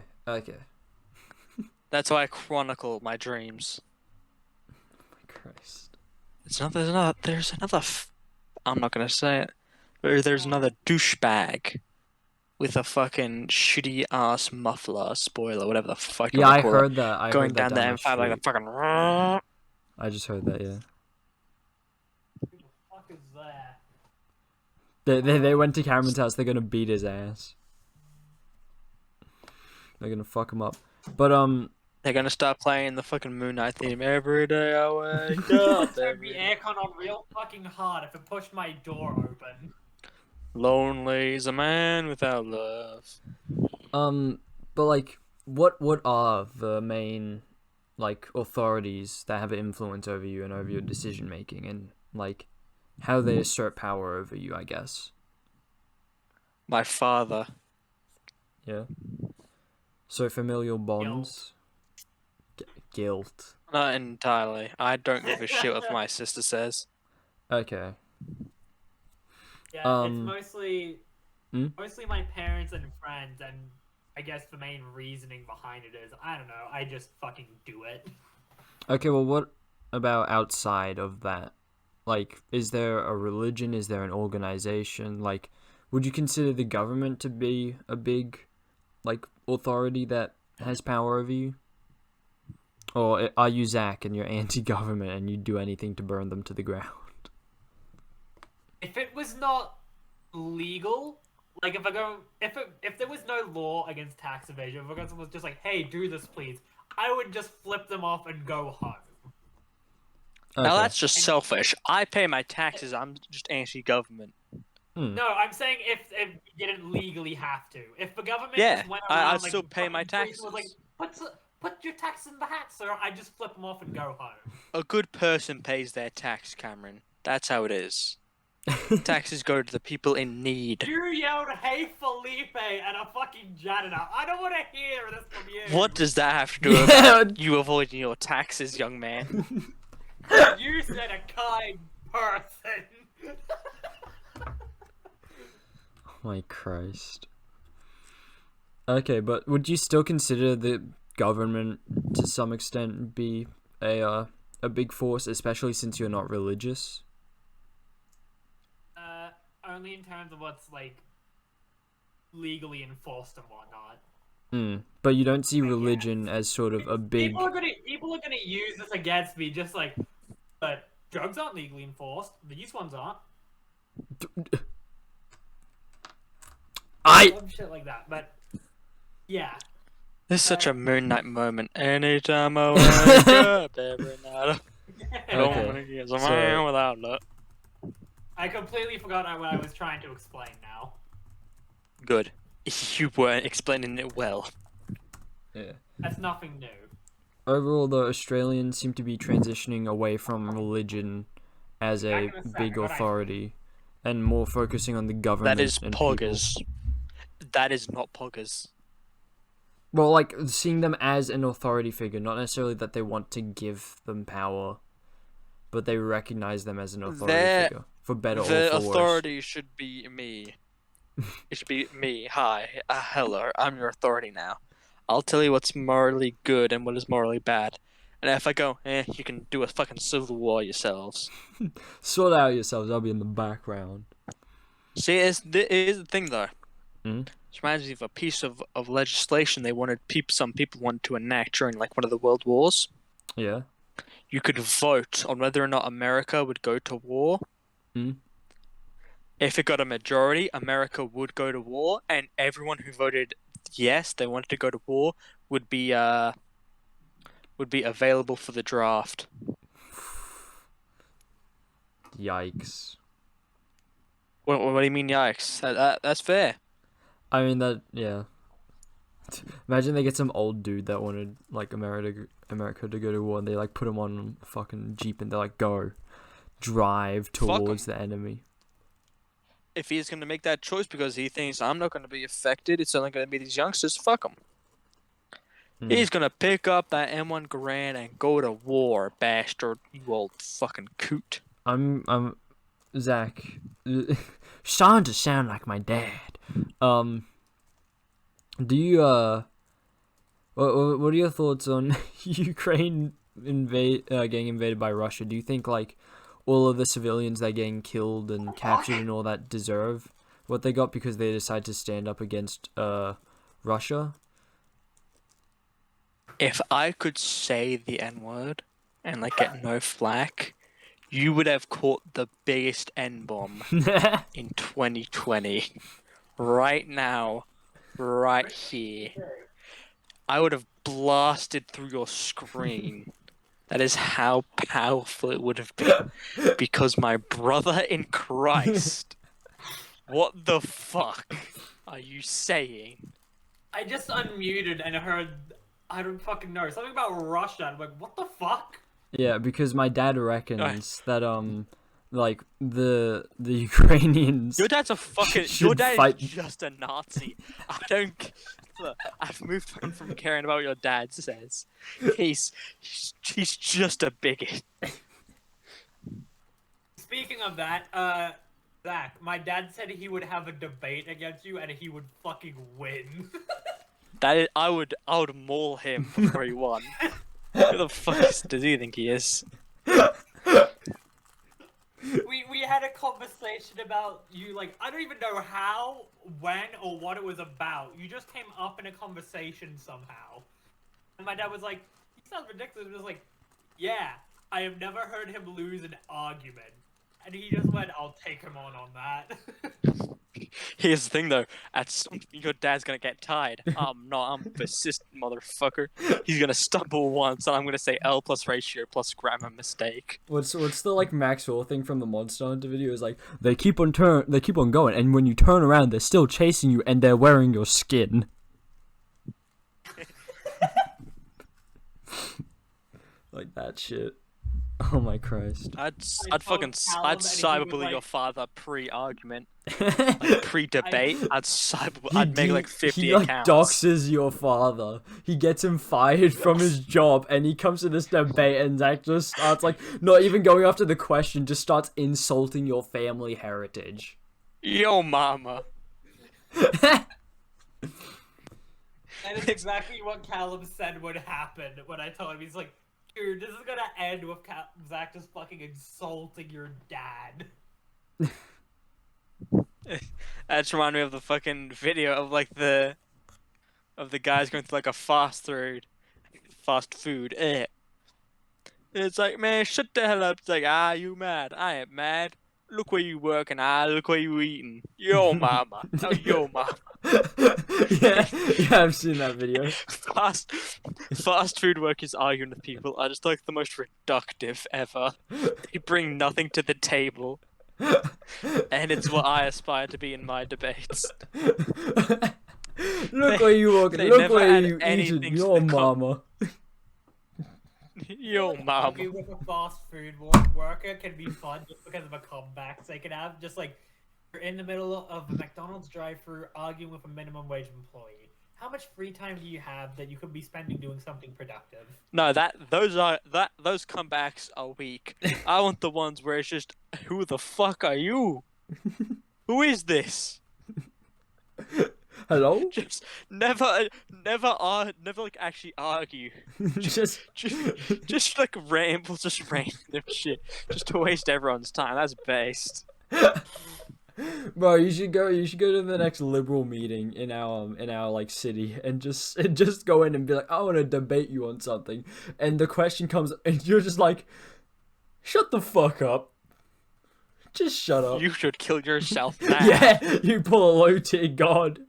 S3: That's how I chronicle my dreams.
S1: My Christ.
S3: There's another. I'm not gonna say it. But there's another douchebag with a fucking shitty ass muffler spoiler, whatever the fuck. You
S1: Yeah,
S3: wanna
S1: I
S3: call it,
S1: heard that.
S3: going down the M5 like a
S1: street.
S3: fucking.
S1: I just heard that. Yeah.
S2: Who the fuck is that?
S1: They went to Cameron's house. They're gonna beat his ass. They're gonna fuck him up. But
S3: They're gonna start playing the fucking Moon Knight theme every day I wake up.
S2: Turn the aircon on real fucking hard if it pushed my door open.
S3: Lonely is a man without love.
S1: but like, what are the main like authorities that have influence over you and over your decision making, and like how they assert power over you? I guess.
S3: My father.
S1: Yeah. So familial bonds, guilt.
S3: Not entirely. I don't give a shit what my sister says.
S1: Okay.
S2: Yeah, it's
S1: Um,
S2: mostly my parents and friends, and I guess the main reasoning behind it is, I don't know, I just fucking do it.
S1: Okay, well, what about outside of that? Like, is there a religion? Is there an organization? Like, would you consider the government to be a big, like, authority that has power over you? Or are you Zach and you're anti-government and you'd do anything to burn them to the ground?
S2: If it was not legal, like if there was no law against tax evasion, if it was just like, hey, do this please, I would just flip them off and go home.
S1: Okay.
S3: Now that's just selfish. I pay my taxes. I'm just anti-government.
S2: No, I'm saying if you didn't legally have to. If the government
S3: Yeah,
S2: just went around,
S3: I'd still pay my taxes.
S2: Was like, put your tax in the hat, sir. I just flip them off and go home.
S3: A good person pays their tax, Cameron. That's how it is. Taxes go to the people in need.
S2: You yelled, "Hey Felipe," at a fucking janitor. I don't want to hear this from you.
S3: What does that have to do about you avoiding your taxes, young man?
S2: You said a kind person.
S1: Oh my Christ. Okay, but would you still consider the government to some extent be a big force, especially since you're not religious?
S2: Only in terms of what's like legally enforced and whatnot.
S1: But you don't see religion as sort of a big.
S2: People are gonna use this against me, just like, but drugs aren't legally enforced. These ones aren't. Shit like that, but yeah.
S3: This is such a Moon Knight moment. Anytime I wake up, every night I don't want to get some man without luck.
S2: I completely forgot what I was trying to explain now.
S3: Good. You weren't explaining it well.
S1: Yeah.
S2: That's nothing new.
S1: Overall, the Australians seem to be transitioning away from religion as a big authority and more focusing on the government.
S3: That is
S1: and
S3: poggers.
S1: people.
S3: That is not poggers.
S1: Well, like, seeing them as an authority figure, not necessarily that they want to give them power, but they recognize them as an authority figure, for better or for worse.
S3: The authority should be me. It should be me. Hi. Hello. I'm your authority now. I'll tell you what's morally good and what is morally bad. And if I go, you can do a fucking civil war yourselves.
S1: Sort out yourselves, I'll be in the background.
S3: See, here's the thing, though. It reminds me of a piece of legislation some people wanted to enact during, like, one of the world wars.
S1: Yeah.
S3: You could vote on whether or not America would go to war. If it got a majority, America would go to war, and everyone who voted yes, they wanted to go to war, would be available for the draft.
S1: Yikes.
S3: What do you mean, yikes? That's fair.
S1: I mean, yeah. Imagine they get some old dude that wanted, like, America to go to war, and they, like, put him on a fucking jeep, and they're like, go. Drive towards the enemy.
S3: If he's going to make that choice because he thinks I'm not going to be affected, it's only going to be these youngsters, fuck him. He's going to pick up that M1 Garand and go to war, bastard. You old fucking coot.
S1: I'm Zach. Starting to sound like my dad. Do you what are your thoughts on Ukraine getting invaded by Russia? Do you think, like, all of the civilians that are getting killed and captured and all that deserve what they got because they decide to stand up against Russia?
S3: If I could say the N-word and, like, get no flack, you would have caught the biggest N-bomb in 2020. Right now, right here. I would have blasted through your screen. That is how powerful it would have been. Because my brother in Christ. What the fuck are you saying?
S2: I just unmuted and heard, I don't fucking know, something about Russia. I'm like, what the fuck?
S1: Yeah, because my dad reckons that like the Ukrainians.
S3: Your dad's a fucking.
S1: should
S3: Your dad
S1: fight-
S3: is just a Nazi. I don't. Look, I've moved on from caring about what your dad says. He's just a bigot.
S2: Speaking of that, Zach, my dad said he would have a debate against you and he would fucking win.
S3: I would maul him before he won. Who the fuck does he think he is?
S2: We had a conversation about you, like, I don't even know how, when, or what it was about. You just came up in a conversation somehow. And my dad was like, he sounds ridiculous. He was like, yeah, I have never heard him lose an argument. And he just went, I'll take him on that.
S3: Here's the thing though, at some your dad's gonna get tired. I'm persistent motherfucker. He's gonna stumble once and I'm gonna say L plus ratio plus grammar mistake.
S1: What's the like Maxwell thing from the Monster Hunter video is like they keep on going, and when you turn around they're still chasing you and they're wearing your skin. Like that shit. Oh my Christ.
S3: I'd
S2: told
S3: fucking
S2: Callum
S3: I'd
S2: and he was
S3: cyberbully
S2: like-
S3: your father pre-argument, like pre-debate. I'd make like 50
S1: he like
S3: accounts.
S1: doxes your father. He gets him fired from his job, and he comes to this debate, and Zach just starts like not even going after the question, just starts insulting your family heritage.
S3: Yo, mama.
S2: That is exactly what Callum said would happen when I told him. He's like, dude, this is gonna end with Zach just fucking insulting your dad.
S3: That just reminded me of the fucking video of like the guys going through like a fast food. It's like, man, shut the hell up. It's like, you mad? I ain't mad. Look where you working. Look where you eating. Yo, mama. Oh, yo, mama.
S1: yeah, I've seen that video.
S3: Fast food workers arguing with people are just like the most reductive ever. They bring nothing to the table. And it's what I aspire to be in my debates.
S1: Look where you walking.
S3: they
S1: Look
S3: never
S1: where
S3: add
S1: you
S3: anything
S1: eating.
S3: to
S1: Your
S3: the
S1: mama.
S3: Yo, mama.
S2: Arguing with a fast food worker can be fun just because of a comeback they can have. Just like you're in the middle of a McDonald's drive-thru arguing with a minimum wage employee. How much free time do you have that you could be spending doing something productive?
S3: No, those comebacks are weak. I want the ones where it's just, who the fuck are you? Who is this?
S1: Hello?
S3: Just never like actually argue.
S1: just
S3: Just like ramble, just random shit, just to waste everyone's time. That's based.
S1: Bro, you should go to the next liberal meeting in our like city and just go in and be like, I want to debate you on something, and the question comes and you're just like, shut the fuck up. Just shut up.
S3: You should kill yourself now.
S1: Yeah, you pull a low tier god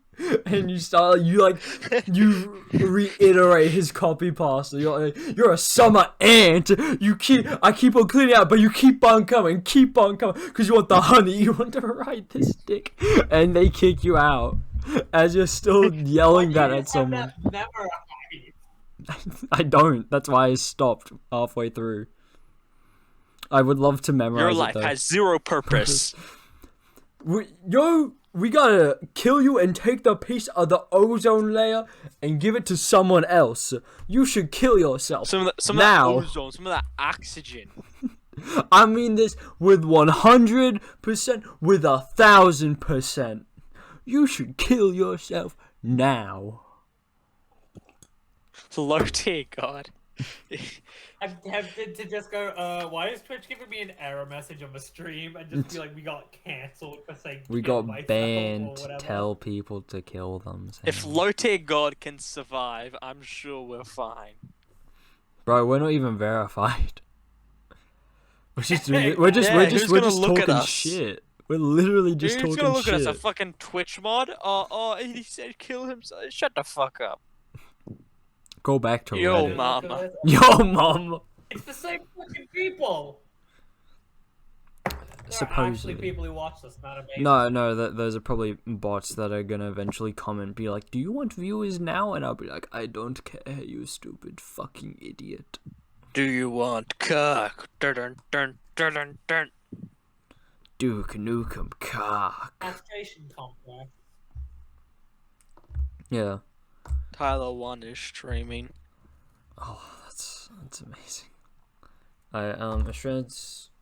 S1: and you reiterate his copy pasta. You're a summer ant. I keep on cleaning out, but you keep on coming, because you want the honey. You want to ride this dick, and they kick you out as you're still yelling that at someone.
S2: Never
S1: I don't. That's why I stopped halfway through. I would love to memorize
S3: Your
S1: it,
S3: life
S1: though.
S3: has zero purpose.
S1: We gotta kill you and take the piece of the ozone layer and give it to someone else. You should kill yourself.
S3: Some of
S1: now.
S3: that ozone, some of that oxygen.
S1: I mean this with 100%, with 1,000%. You should kill yourself now.
S3: Low tier god.
S2: I'm tempted to just go, why is Twitch giving me an error message on the stream and just be like, we got cancelled for saying
S1: We
S2: kill
S1: got
S2: myself
S1: banned
S2: or
S1: to
S2: whatever.
S1: tell people to kill themselves.
S3: If low tier god can survive, I'm sure we're fine.
S1: Bro, we're not even verified. We're just
S3: who's gonna look at
S1: talking
S3: us?
S1: shit. We're literally just
S3: Dude's
S1: talking
S3: gonna look
S1: shit.
S3: at us, a fucking Twitch mod. Oh, he said kill himself. Shut the fuck up.
S1: Go back to
S3: Yo,
S1: Reddit.
S3: mama.
S1: Yo, mom.
S2: It's the same fucking people. There are
S1: Supposedly.
S2: actually people who watch this, not amazing.
S1: No, those are probably bots that are gonna eventually come and be like, do you want viewers now? And I'll be like, I don't care, you stupid fucking idiot.
S3: Do you want cock? Dun dun dun dun dun.
S1: Duke Nukem cock.
S2: Castration Complex.
S1: Yeah.
S3: Tyler 1 is streaming.
S1: Oh, that's amazing.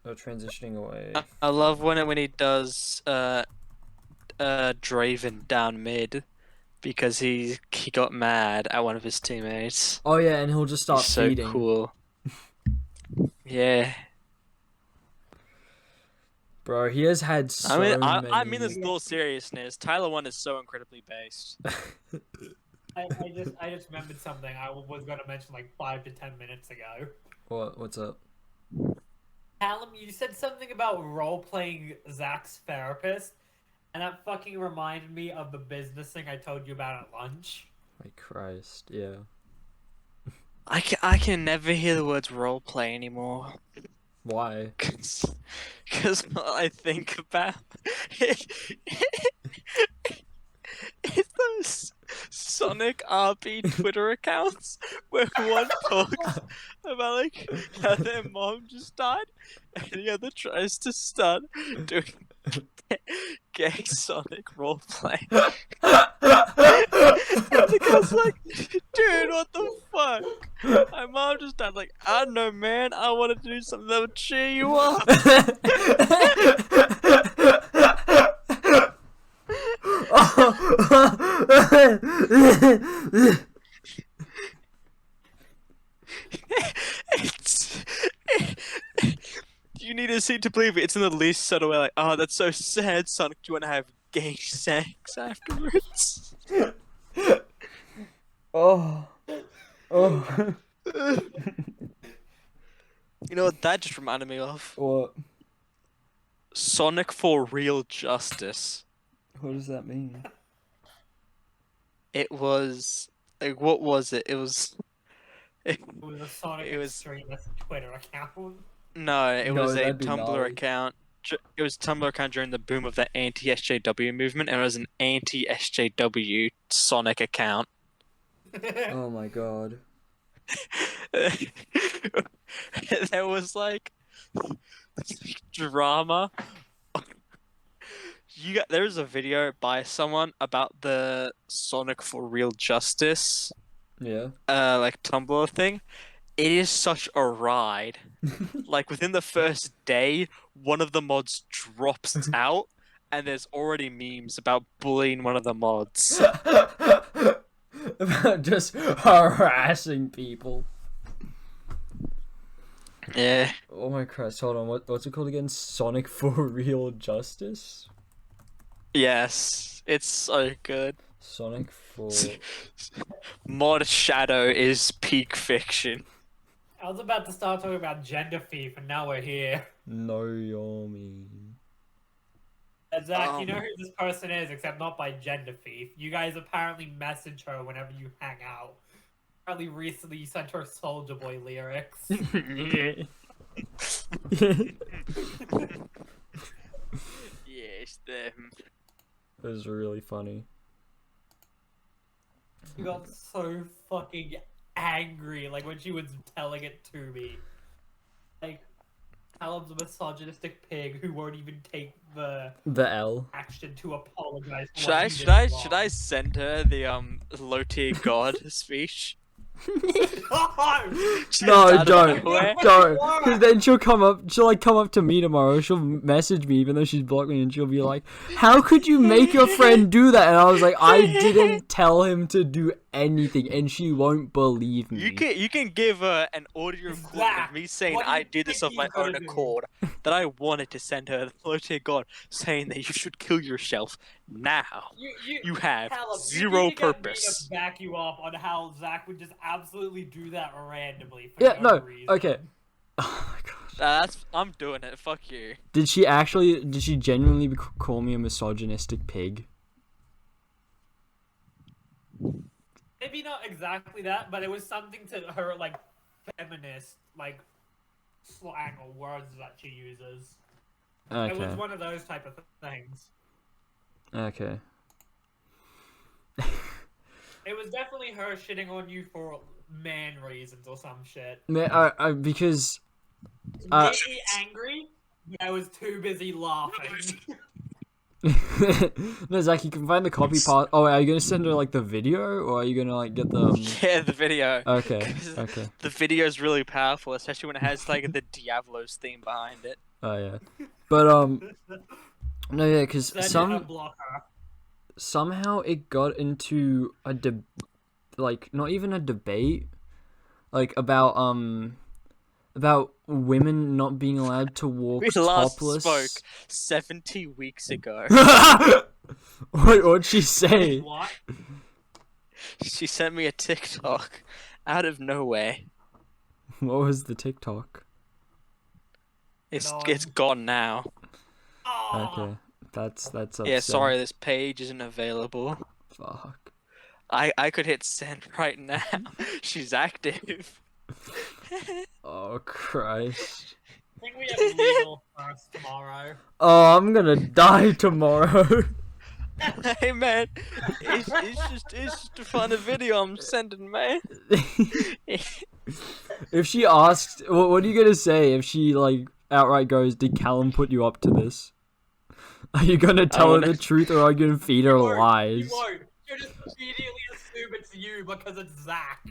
S1: Transitioning away.
S3: I love when he does Draven down mid because he got mad at one of his teammates.
S1: Oh yeah, and he'll just start
S3: He's so
S1: feeding.
S3: cool. Yeah.
S1: Bro, he has had so
S3: I
S1: many.
S3: mean this in all seriousness. Tyler 1 is so incredibly based.
S2: I just remembered something I was gonna mention like 5 to 10 minutes ago.
S1: What's up?
S2: Callum, you said something about role-playing Zach's therapist, and that fucking reminded me of the business thing I told you about at lunch.
S1: My Christ, yeah.
S3: I can never hear the words roleplay anymore.
S1: Why?
S3: Because what I think about is those Sonic RP Twitter accounts where one talks about like how their mom just died and the other tries to start doing gay Sonic roleplay. And the guy's like, dude, what the fuck? My mom just died. Like, I don't know, man. I wanted to do something that would cheer you up. It's, you need to see to believe it. It's in the least subtle way. Like, oh, that's so sad, Sonic. Do you want to have gay sex afterwards?
S1: Oh.
S3: You know what that just reminded me of?
S1: What?
S3: Sonic for Real Justice.
S1: What does that mean?
S3: It was like, what was it? It was
S2: It was a Sonic
S3: It was-
S2: Extremist Twitter account.
S3: no, it
S1: No,
S3: was a
S1: that'd be
S3: Tumblr
S1: gnarly.
S3: account. It was a Tumblr account during the boom of the anti-SJW movement, and it was an anti-SJW Sonic account.
S1: Oh my god.
S3: There was like drama. There was a video by someone about the Sonic for Real Justice
S1: Yeah.
S3: like Tumblr thing. It is such a ride. Like within the first day, one of the mods drops out, and there's already memes about bullying one of the mods.
S1: About just harassing people.
S3: Yeah.
S1: Oh my Christ, hold on, what's it called again? Sonic for Real Justice?
S3: Yes, it's so good.
S1: Sonic for...
S3: Mod Shadow is peak fiction.
S2: I was about to start talking about gender thief, and now we're here.
S1: No, Yomi.
S2: Zach, you know who this person is, except not by gender thief. You guys apparently message her whenever you hang out. Apparently recently you sent her Soulja Boy lyrics.
S3: Yes, them.
S1: It was really funny.
S2: She got so fucking angry, like, when she was telling it to me. Like, Callum's a misogynistic pig who won't even take the
S1: L.
S2: action to apologize for
S3: Should
S2: what
S3: I
S2: he
S3: should
S2: did
S3: I
S2: wrong.
S3: should I send her the low tier god speech? Just
S1: No,
S3: out of
S1: don't.
S3: nowhere?
S1: Don't. Because then she'll come up to me tomorrow. She'll message me, even though she's blocked me, and she'll be like, "How could you make your friend do that?" And I was like, "I didn't tell him to do anything," and she won't believe me.
S3: You can give her an audio recording
S2: Zach,
S3: of me saying
S2: what do you
S3: I did this
S2: think
S3: of my
S2: he's gonna
S3: own
S2: do?
S3: accord. That I wanted to send her the low tier god saying that you should kill yourself now. You have
S2: Callum,
S3: zero
S2: you need to get me
S3: purpose.
S2: to back you up on how Zach would just absolutely do that randomly for
S1: Yeah,
S2: no
S1: no.
S2: reason.
S1: Okay. Oh my gosh.
S3: I'm doing it. Fuck you.
S1: Did she genuinely call me a misogynistic pig?
S2: Maybe not exactly that, but it was something to her, like, feminist, like, slang or words that she uses. It was
S1: Okay.
S2: one of those type of things.
S1: Okay.
S2: It was definitely her shitting on you for man reasons or some shit.
S1: Because
S2: Maybe angry, but I was too busy laughing.
S1: No, Zach, you can find the copy part. Oh, are you gonna send her like the video, or are you gonna like get the?
S3: Yeah, the video.
S1: Okay.
S3: 'Cause
S1: Okay.
S3: The video is really powerful, especially when it has like the Diablo's theme behind it.
S1: Oh yeah, but no, yeah, because
S2: Then unblock her.
S1: somehow it got into a like not even a debate, like about women not being allowed to walk
S3: We last
S1: topless.
S3: spoke 70 weeks ago.
S1: What'd she say?
S2: What?
S3: She sent me a TikTok out of nowhere.
S1: What was the TikTok?
S3: It's gone now.
S2: Oh,
S1: Okay, that's upsetting.
S3: Yeah, sorry, this page isn't available.
S1: Fuck.
S3: I could hit send right now. She's active.
S1: Oh Christ.
S2: I think we have legal first tomorrow.
S1: Oh, I'm gonna die tomorrow.
S3: Hey man, it's just a fun video I'm sending, man.
S1: If she asks, what are you gonna say if she like outright goes, "Did Callum put you up to this?" Are you gonna tell her the truth, or are you gonna feed her lies?
S2: You won't. You'll just immediately assume it's you because it's Zach.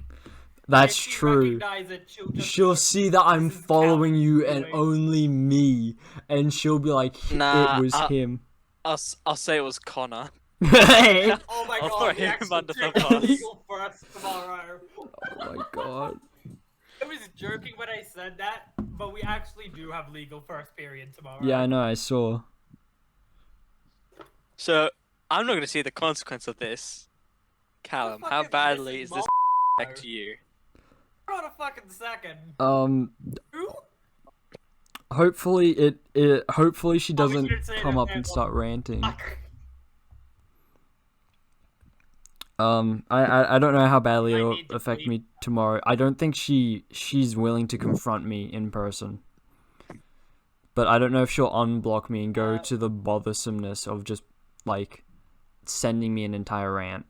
S1: That's
S2: If she
S1: true.
S2: recognize it,
S1: She'll see that I'm
S2: "This is
S1: following
S2: Callum
S1: you and
S2: doing."
S1: only me, and she'll be like,
S3: Nah,
S1: "It was him."
S3: I'll say it was Connor.
S1: Hey!
S2: Oh my
S3: I'll
S2: god,
S3: throw
S2: we
S3: him
S2: actually
S3: under the
S2: do have
S3: bus.
S2: legal first tomorrow.
S1: Oh my god.
S2: I was joking when I said that, but we actually do have legal first period tomorrow.
S1: Yeah, I know. I saw.
S3: So I'm not gonna see the consequence of this. Callum, how
S2: Fucking
S3: badly is
S2: Mrs.
S3: this
S2: Mo.
S3: affect you?
S2: Hold on a fucking second. Who?
S1: Hopefully hopefully she
S2: Oh, we
S1: doesn't
S2: shouldn't say
S1: come
S2: that,
S1: up
S2: man.
S1: and start ranting.
S2: Fuck.
S1: I don't know how badly
S2: I
S1: it'll
S2: need to
S1: affect
S2: sleep.
S1: me tomorrow. I don't think she's willing to confront me in person. But I don't know if she'll unblock me and go to the bothersomeness of just like sending me an entire rant.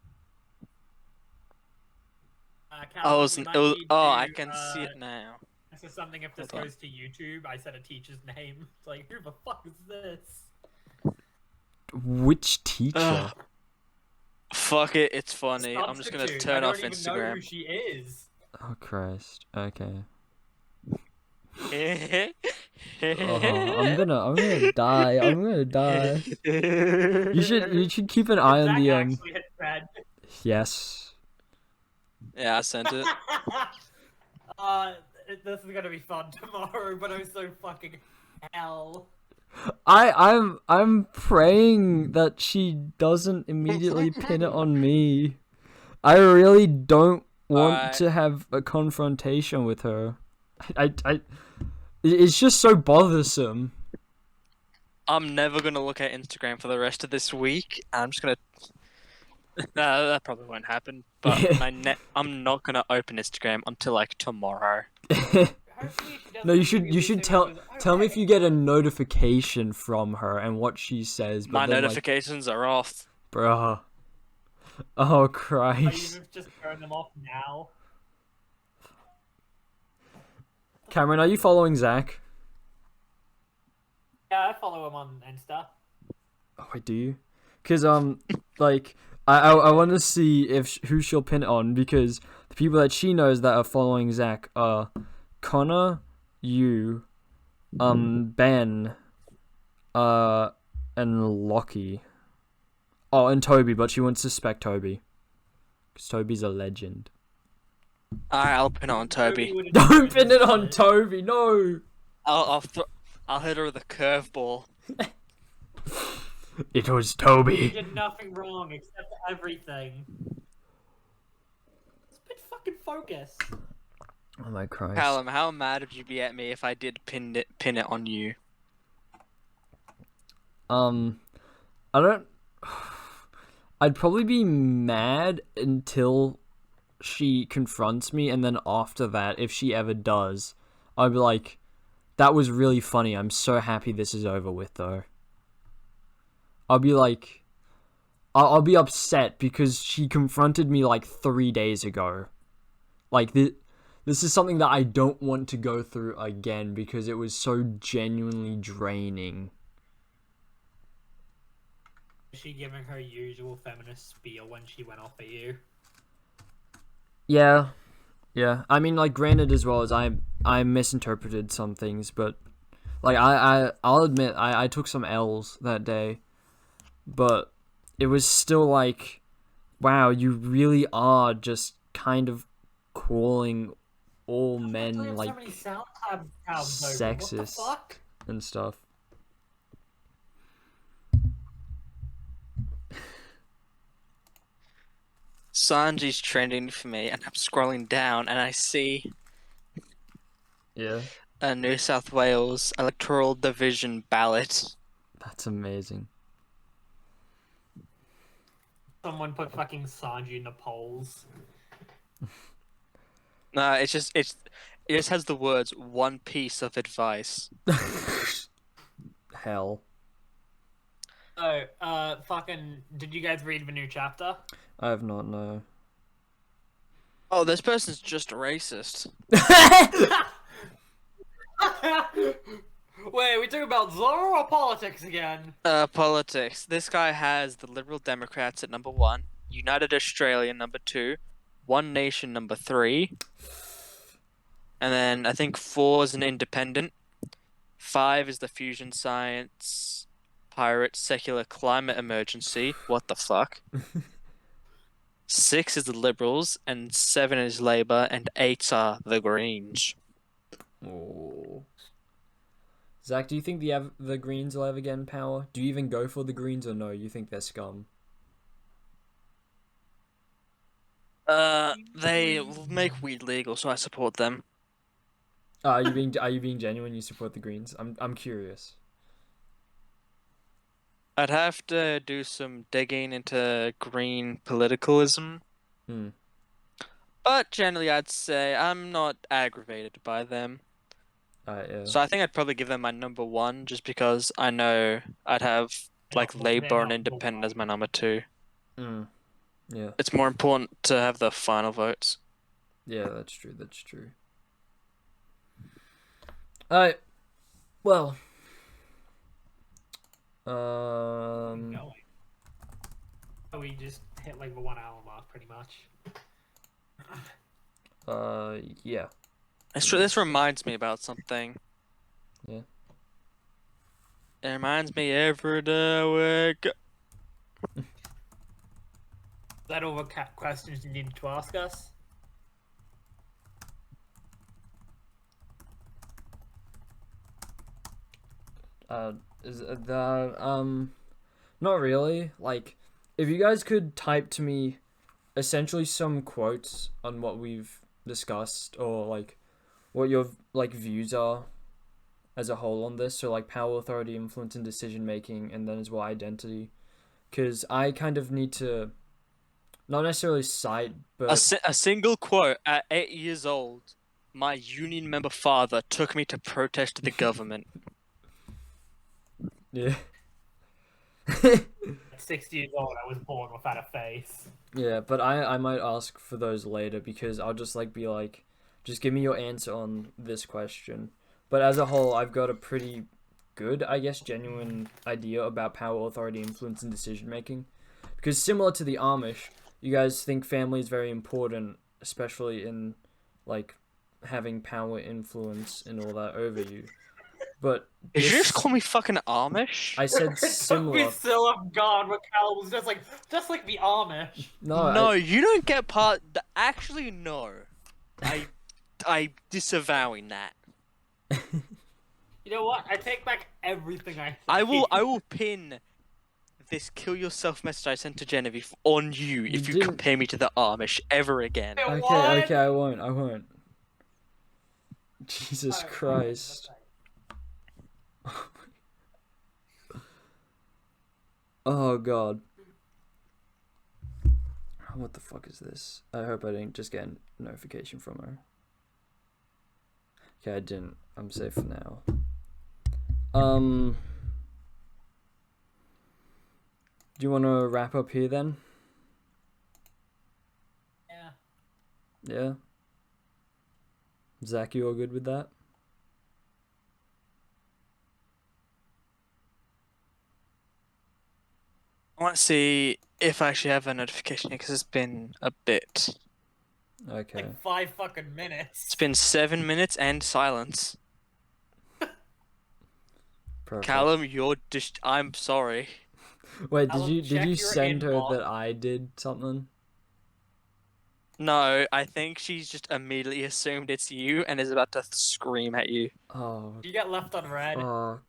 S2: Callum, we might need
S3: I
S2: to,
S3: can see it now.
S2: This is something if this
S3: Hold on.
S2: goes to YouTube. I said a teacher's name. It's like, who the fuck is this?
S1: Which teacher?
S3: Ugh. Fuck it, it's funny. I'm just gonna
S2: Substitute.
S3: turn
S2: I
S3: off
S2: don't even know who
S3: Instagram.
S2: she is.
S1: Oh Christ. Okay.
S3: Oh,
S1: I'm gonna die. I'm gonna die. You should keep an eye on
S2: Zach
S1: the
S2: actually hit red.
S1: yes.
S3: Yeah, I sent it.
S2: This is gonna be fun tomorrow, but I'm so fucking hell.
S1: I'm praying that she doesn't immediately pin it on me. I really don't want
S3: Alright.
S1: to have a confrontation with her. It's just so bothersome.
S3: I'm never gonna look at Instagram for the rest of this week. I'm just gonna. No, that probably won't happen. But I'm not gonna open Instagram until like tomorrow.
S2: Hopefully she
S1: No, you
S2: doesn't
S1: should
S2: immediately
S1: tell
S2: say,
S1: tell me if
S2: "Okay."
S1: you get a notification from her and what she says. But
S3: My
S1: then,
S3: notifications are off.
S1: like, bruh. Oh
S2: Are
S1: Christ.
S2: you just turn them off now?
S1: Cameron, are you following Zach?
S2: Yeah, I follow him on Insta.
S1: Oh, wait, do you? Because like I want to see if who she'll pin it on, because the people that she knows that are following Zach are Connor, you, Ben, and Lockie. Oh, and Toby, but she wouldn't suspect Toby, because Toby's a legend.
S3: Alright, I'll pin it on Toby.
S2: wouldn't
S1: Don't
S2: do
S1: pin
S2: this
S1: it on
S2: shit.
S1: Toby, no.
S3: I'll hit her with a curveball.
S1: It was
S2: You
S1: Toby.
S2: did nothing wrong except everything. It's been fucking focus.
S1: Oh my Christ.
S3: Callum, how mad would you be at me if I did pin it on you?
S1: I don't. I'd probably be mad until she confronts me, and then after that, if she ever does, I'd be like, "That was really funny. I'm so happy this is over with, though." I'll be like, I'll be upset because she confronted me like 3 days ago. Like this is something that I don't want to go through again because it was so genuinely draining.
S2: Was she giving her usual feminist spiel when she went off at you?
S1: Yeah. Yeah. I mean, like, granted as well as I misinterpreted some things, but like I'll admit I took some L's that day. But it was still like, wow, you really are just kind of calling all men like sexist and stuff.
S3: Sanji's trending for me, and I'm scrolling down, and I see
S1: Yeah,
S3: a New South Wales electoral division ballot.
S1: that's amazing.
S2: Someone put fucking Sanji in the polls.
S3: No, it just has the words "one piece of advice."
S1: Hell,
S2: Oh, fucking, did you guys read the new chapter?
S1: I have not no.
S3: Oh, this person's just a racist.
S2: Wait, we talking about Zoro or politics again?
S3: Politics. This guy has the Liberal Democrats at number 1, United Australia number 2, One Nation number 3, and then I think 4 is an independent. 5 is the Fusion Science Pirate Secular Climate Emergency. What the fuck? 6 is the Liberals, and 7 is Labour, and 8 are the Greens.
S1: Oh. Zach, do you think the Greens will ever get in power? Do you even go for the Greens or no? You think they're scum?
S3: They make weed legal, so I support them.
S1: Are you being genuine? You support the Greens? I'm curious.
S3: I'd have to do some digging into green politicalism. But generally, I'd say I'm not aggravated by them.
S1: Yeah.
S3: So I think I'd probably give them my number 1, just because I know I'd have like Labour and Independent as my number 2.
S1: Yeah.
S3: It's more important to have the final votes.
S1: Yeah, that's true. That's true. Alright. Well.
S2: We just hit like the 1 hour mark pretty much.
S1: Yeah.
S3: This reminds me about something.
S1: Yeah.
S3: It reminds me every day we go.
S2: Is that all the questions you needed to ask us?
S1: Is not really. Like, if you guys could type to me essentially some quotes on what we've discussed, or like what your like views are as a whole on this, so like power, authority, influence, and decision making, and then as well identity, because I kind of need to not necessarily cite, but
S3: A single quote. At 8 years old, my union member father took me to protest the government.
S1: yeah.
S2: At 6 years old, I was born without a face.
S1: Yeah, but I might ask for those later, because I'll just like be like, just give me your answer on this question. But as a whole, I've got a pretty good, I guess, genuine idea about power, authority, influence, and decision making. Because similar to the Amish, you guys think family is very important, especially in like having power, influence, and all that over you. But
S3: Did you just call me fucking Amish?
S1: I said
S2: It took
S1: similar.
S2: me so off guard when Cal was just like the Amish.
S1: No,
S3: You don't get part. Actually, no. I disavowing that.
S2: You know what? I take back everything I said.
S3: I will pin this "kill yourself" message I sent to Genevieve on you if you
S1: didn't-
S3: compare me to the Amish ever again.
S1: Okay, I won't. Jesus Christ. Oh god. What the fuck is this? I hope I didn't just get a notification from her. Okay, I didn't. I'm safe for now. Do you want to wrap up here then?
S2: Yeah.
S1: Yeah? Zach, you all good with that?
S3: I want to see if I actually have a notification because it's been a bit.
S1: Okay.
S2: Like 5 fucking minutes.
S3: It's been 7 minutes and silence.
S1: Perfect.
S3: Callum, I'm sorry.
S1: Wait,
S2: Callum,
S1: did you
S2: check your
S1: send her
S2: inbox.
S1: that I did something?
S3: No, I think she's just immediately assumed it's you and is about to scream at you.
S1: Oh,
S2: You get left on red.
S1: fuck.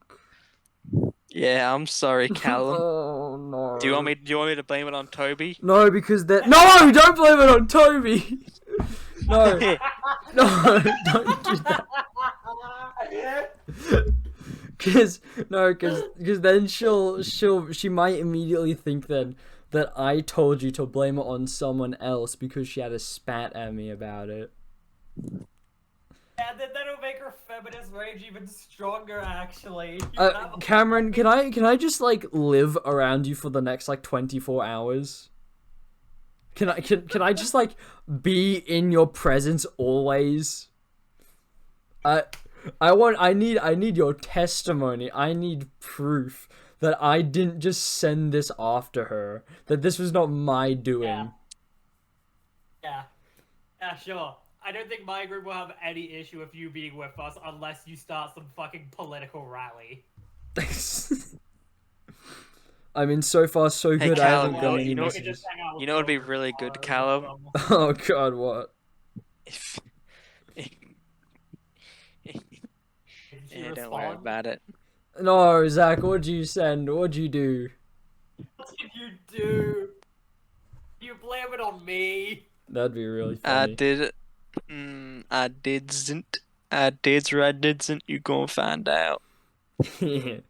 S3: Yeah, I'm sorry, Callum.
S1: Oh no.
S3: Do you want me to blame it on Toby?
S1: No, because that. No, don't blame it on Toby. No, no, don't do that. Cause then she might immediately think then that I told you to blame it on someone else because she had a spat at me about it.
S2: Yeah, that'll make her feminist rage even stronger, actually.
S1: Cameron, can I just like live around you for the next like 24 hours? Can I just like be in your presence always? I need your testimony. I need proof that I didn't just send this after her. That this was not my doing.
S2: Yeah, sure. I don't think my group will have any issue with you being with us unless you start some fucking political rally.
S1: I mean, so far so
S3: Hey,
S1: good. I
S3: Callum,
S1: haven't gotten
S3: you
S1: any
S3: know-
S1: messages.
S3: You know what'd be really good, Callum?
S1: Oh god, what?
S3: If... Yeah, don't worry about it.
S1: No, Zach, what'd you send? What'd you do?
S2: What did you do? You blame it on me.
S1: That'd be really
S3: I
S1: funny.
S3: did. I didn't. I did or I didn't. You gonna find out.
S2: We're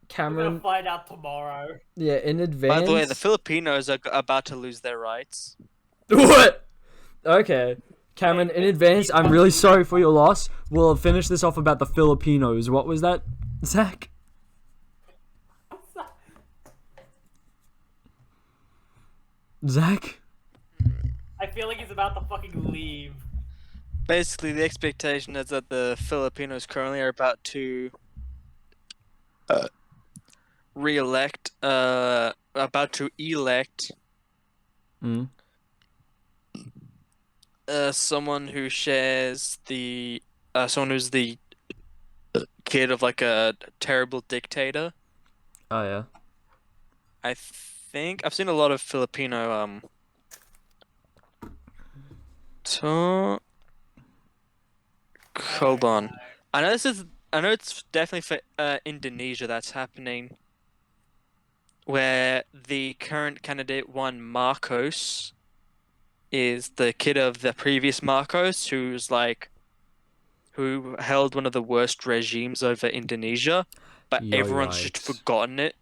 S1: Cameron,
S2: gonna find out tomorrow.
S1: yeah, in advance.
S3: By the way, the Filipinos are about to lose their rights.
S1: What? Okay. Cameron, in advance, I'm really sorry for your loss. We'll finish this off about the Filipinos. What was that, Zach? Zach?
S2: I feel like he's about to fucking leave.
S3: Basically, the expectation is that the Filipinos currently are about to elect someone who shares someone who's the kid of like a terrible dictator.
S1: Oh, yeah.
S3: I think I've seen a lot of Filipino hold on. I know it's definitely for Indonesia that's happening, where the current candidate Juan Marcos is the kid of the previous Marcos, who held one of the worst regimes over Indonesia, but everyone's just
S1: Yikes.
S3: forgotten it.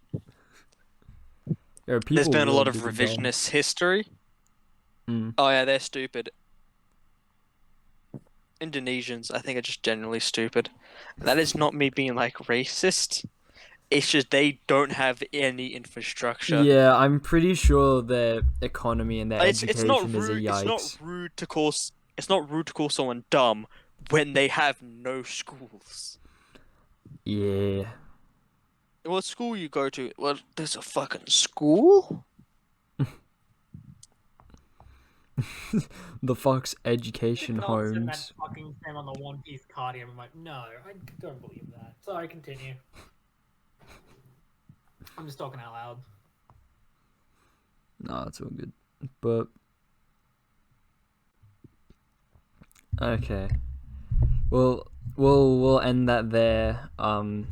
S1: Yeah,
S3: There's been a lot of
S1: really do dumb.
S3: revisionist history.
S1: Mm.
S3: Oh yeah, they're stupid. Indonesians, I think, are just generally stupid. That is not me being like racist. It's just they don't have any infrastructure.
S1: Yeah, I'm pretty sure their economy and their education
S3: It's not
S1: is a
S3: rude.
S1: yikes.
S3: It's not rude to call someone dumb when they have no schools.
S1: Yeah.
S3: What school you go to? Well, there's a fucking school.
S1: The Fox Education
S2: Did not send that
S1: Homes.
S2: fucking thing on the One Piece cardigan. I'm like, no, I don't believe that. Sorry, continue. I'm just talking out loud.
S1: No, it's all good. But okay. We'll end that there. I'm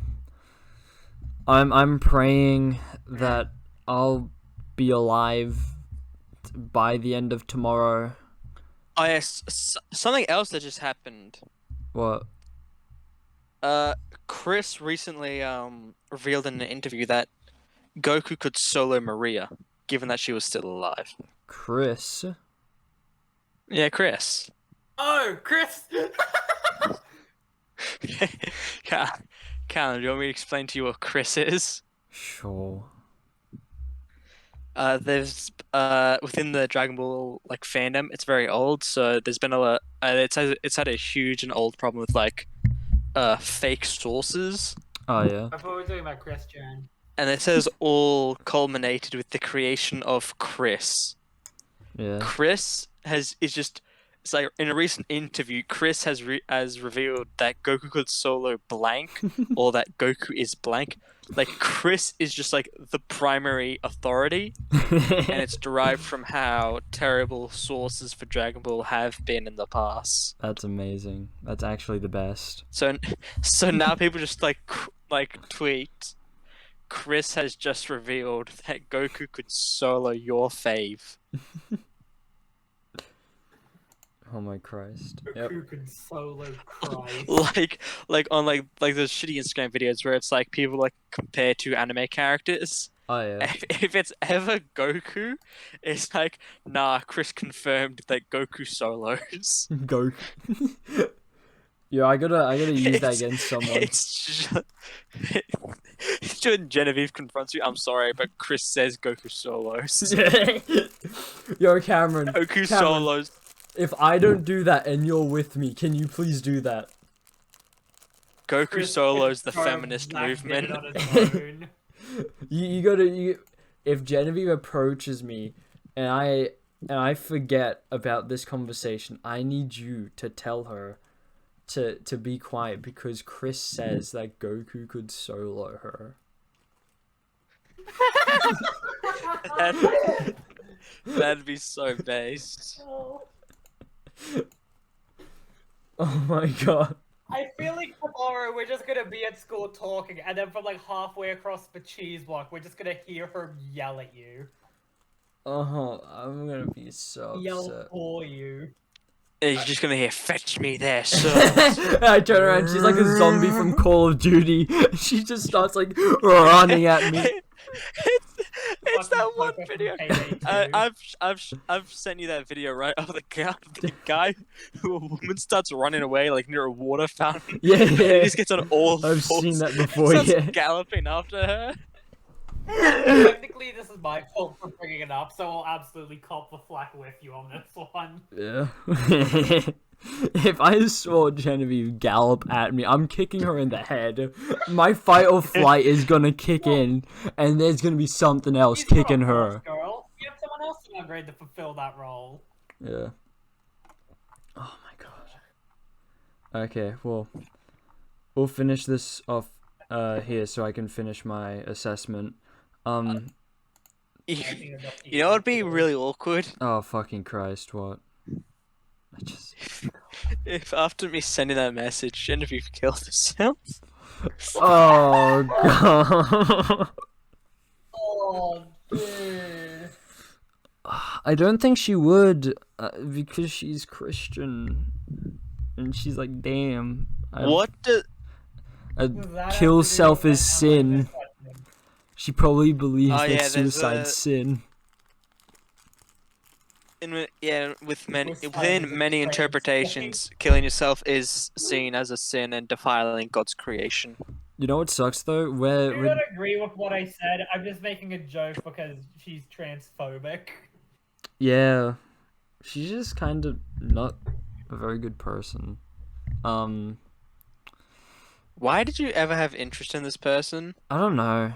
S1: praying that I'll be alive by the end of tomorrow.
S3: Oh yes, something else that just happened.
S1: What?
S3: Chris recently revealed in an interview that Goku could solo Maria, given that she was still alive.
S1: Chris?
S3: Yeah, Chris.
S2: Oh, Chris!
S3: Callum, do you want me to explain to you what Chris is?
S1: Sure.
S3: There's within the Dragon Ball like fandom, it's very old, so there's been a lot. It's had a huge and old problem with like fake sources,
S1: Oh yeah.
S2: I thought we were talking about Christian.
S3: and it says all culminated with the creation of Chris.
S1: Yeah.
S3: Chris is just. It's like in a recent interview, Chris has revealed that Goku could solo blank, or that Goku is blank. Like Chris is just like the primary authority, and it's derived from how terrible sources for Dragon Ball have been in the past.
S1: That's amazing. That's actually the best.
S3: So now people just like tweet. Chris has just revealed that Goku could solo your fave.
S1: Oh my Christ. Yep.
S2: Who can solo Christ?
S3: like on like those shitty Instagram videos where it's like people like compare two anime characters.
S1: Oh yeah.
S3: If it's ever Goku, it's like, nah, Chris confirmed that Goku solos.
S1: Go. Yeah, I gotta use that against someone.
S3: It's just when Genevieve confronts you, I'm sorry, but Chris says Goku solos.
S1: Yo, Cameron.
S3: Goku
S1: Cameron,
S3: solos.
S1: if I don't do that and you're with me, can you please do that?
S3: Goku
S2: Chris
S3: solos the
S2: is
S3: feminist
S2: Black
S3: movement.
S2: David on his own.
S1: You gotta. If Genevieve approaches me, and I forget about this conversation, I need you to tell her to be quiet because Chris says that Goku could solo her.
S3: That'd be so based.
S1: Oh my god.
S2: I feel like tomorrow we're just gonna be at school talking, and then from like halfway across the cheese block, we're just gonna hear her yell at you.
S1: I'm gonna be so
S2: Yell
S1: upset.
S2: for you.
S3: You're just gonna hear, fetch me there, so.
S1: I turn around, she's like a zombie from Call of Duty. She just starts like running at me.
S3: It's that one
S2: Fucking
S3: video.
S2: Payday 2.
S3: I've sent you that video, right, of the guy who a woman starts running away like near a water fountain.
S1: Yeah,
S3: And he
S1: yeah.
S3: just gets on all
S1: I've
S3: fours,
S1: seen that before,
S3: starts
S1: yeah.
S3: galloping after her.
S2: Technically, this is my fault for bringing it up, so I'll absolutely cop the flack with you on this one.
S1: Yeah. If I saw Genevieve gallop at me, I'm kicking her in the head. My fight or flight is gonna kick in, and there's gonna be something else
S2: She's not a
S1: kicking
S2: horse
S1: her.
S2: Girl. You have someone else in upgrade to fulfill that role.
S1: Yeah. Oh my god. Okay, well, we'll finish this off here so I can finish my assessment.
S3: You know what'd be really awkward?
S1: Oh fucking Christ, what? I just...
S3: If after me sending that message, Genevieve killed herself.
S1: Oh god.
S2: Oh, dude.
S1: I don't think she would, because she's Christian, and she's like, damn.
S3: What the?
S2: Does that have
S1: Kill
S2: to do
S1: self
S2: with
S1: is
S2: my
S1: sin.
S2: question?
S1: She probably believes
S3: Oh,
S1: that
S3: yeah, there's
S1: suicide's sin.
S3: Within
S2: is
S3: many
S2: a
S3: interpretations, killing yourself is seen as a sin and defiling God's creation.
S1: You know what sucks though?
S2: I do
S1: We're
S2: not agree with what I said. I'm just making a joke because she's transphobic.
S1: yeah, she's just kind of not a very good person.
S3: Why did you ever have interest in this person?
S1: I don't know.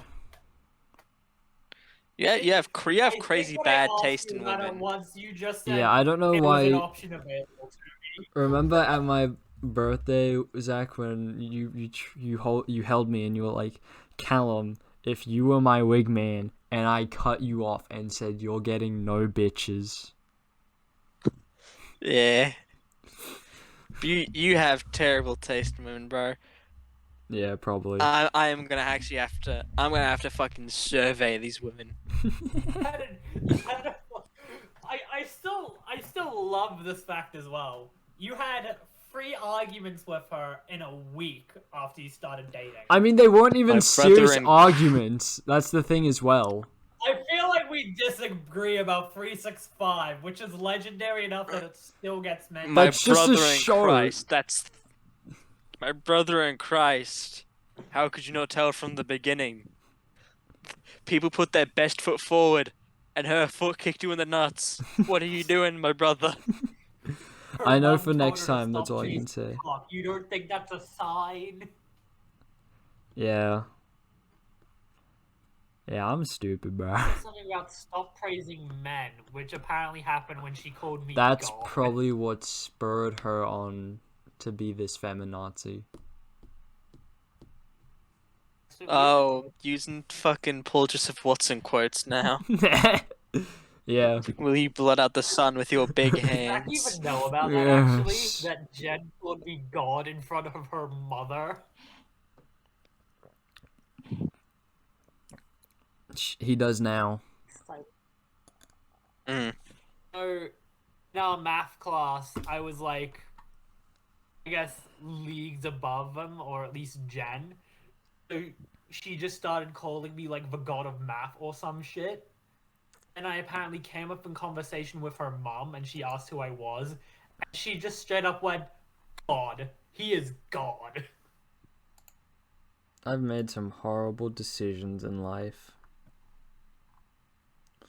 S3: Yeah, you have
S2: I think
S3: crazy
S2: what I
S3: bad
S2: asked
S3: taste
S2: you
S3: in
S2: about it
S3: women.
S2: was you just said
S1: Yeah, I don't know
S2: it was an
S1: why.
S2: option available to me.
S1: Remember at my birthday, Zach, when you held me and you were like, Callum, if you were my wig man, and I cut you off and said you're getting no bitches.
S3: Yeah. You have terrible taste in women, bro.
S1: Yeah, probably.
S3: I am gonna actually I'm gonna have to fucking survey these women.
S2: I still love this fact as well. You had 3 arguments with her in a week after you started dating.
S1: I mean, they weren't even
S3: My
S1: serious
S3: brother-in-
S1: arguments. That's the thing as well.
S2: I feel like we disagree about 365, which is legendary enough that it still gets mentioned.
S3: My
S1: That's just a
S3: brother in
S1: show.
S3: Christ. That's my brother in Christ. How could you not tell from the beginning? People put their best foot forward. and her foot kicked you in the nuts. What are you doing, my brother?
S2: Her
S1: I know
S2: mom
S1: for
S2: told
S1: next
S2: her to
S1: time, that's
S2: stop
S1: all I can
S2: chasing
S1: say.
S2: cock. You don't think that's a sign?
S1: Yeah. Yeah, I'm stupid, bro.
S2: Something about stop praising men, which apparently happened when she called me
S1: That's
S2: God.
S1: probably what spurred her on to be this feminazi.
S2: So
S3: Oh, using fucking Paul Joseph Watson quotes now.
S1: Yeah.
S3: Will you blot out the sun with your big
S2: Does Zach
S3: hands?
S2: even know about that, actually?
S1: Yes.
S2: That Jen called me God in front of her mother?
S1: He does now.
S2: It's like,
S3: Mm.
S2: so, in our math class, I was like, I guess, leagues above them, or at least Jen. So she just started calling me, like, the god of math or some shit. And I apparently came up in conversation with her mom, and she asked who I was. And she just straight up went, God. He is God.
S1: I've made some horrible decisions in life.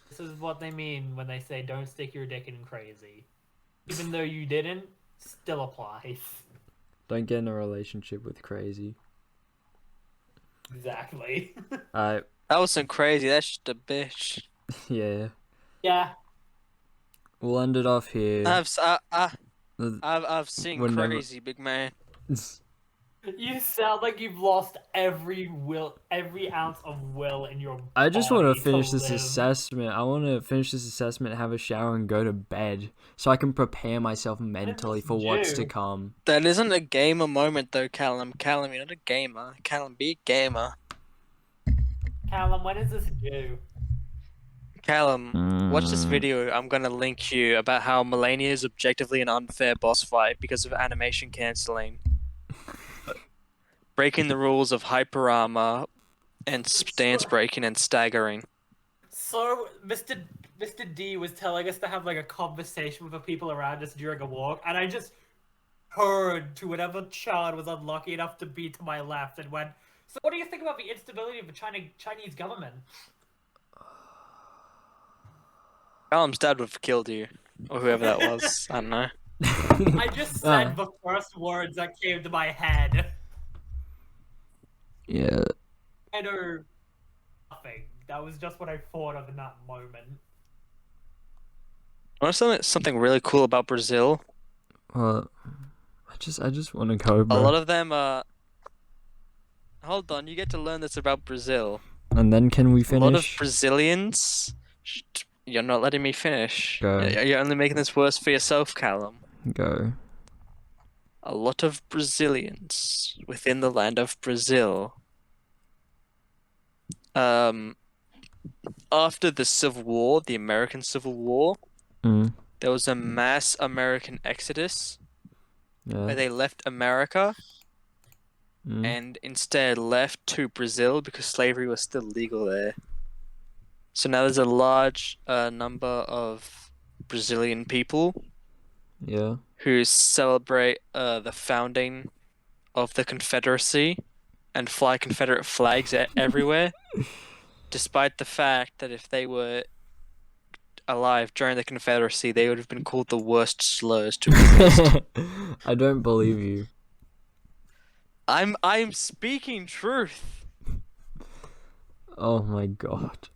S2: This is what they mean when they say don't stick your dick in crazy. Even though you didn't, still applies.
S1: Don't get in a relationship with crazy.
S2: Exactly.
S1: I
S3: That wasn't crazy. That's just a bitch.
S1: yeah.
S2: Yeah.
S1: We'll end it off here.
S3: I've seen
S1: We're never-
S3: crazy, big man.
S2: You sound like you've lost every ounce of will in your
S1: I just want
S2: body
S1: to finish this
S2: live.
S1: assessment. I want to finish this assessment, have a shower, and go to bed so I can prepare myself mentally
S2: this
S1: for what's to
S2: do?
S1: come.
S3: That isn't a gamer moment though, Callum. Callum, you're not a gamer. Callum, be a gamer.
S2: Callum, when is this due?
S3: Callum, watch this video. I'm gonna link you about how Melania is objectively an unfair boss fight because of animation cancelling, breaking the rules of hyper armor, and stance breaking and staggering.
S2: So, Mr. D was telling us to have like a conversation with the people around us during a walk, and I just heard to whatever child was unlucky enough to be to my left and went, so what do you think about the instability of the Chinese government?
S3: Callum's dad would have killed you, or whoever that was. I don't know.
S2: I just said the first words that came to my head.
S1: Yeah.
S2: I know nothing. That was just what I thought of in that moment.
S3: Want to know something really cool about Brazil?
S1: Well, I just want to go, bro.
S3: A lot of them Hold on, you get to learn this about Brazil.
S1: And then can we
S3: A lot of
S1: finish?
S3: Brazilians. You're not letting me finish.
S1: Go.
S3: You're only making this worse for yourself, Callum.
S1: Go.
S3: A lot of Brazilians within the land of Brazil. After the Civil War, the American Civil War, there was a mass American exodus where
S1: Yeah.
S3: they left America and instead left to Brazil because slavery was still legal there. So now there's a large number of Brazilian people
S1: Yeah.
S3: who celebrate the founding of the Confederacy and fly Confederate flags everywhere, despite the fact that if they were alive during the Confederacy, they would have been called the worst slurs to exist.
S1: I don't believe you.
S3: I'm speaking truth.
S1: Oh my god.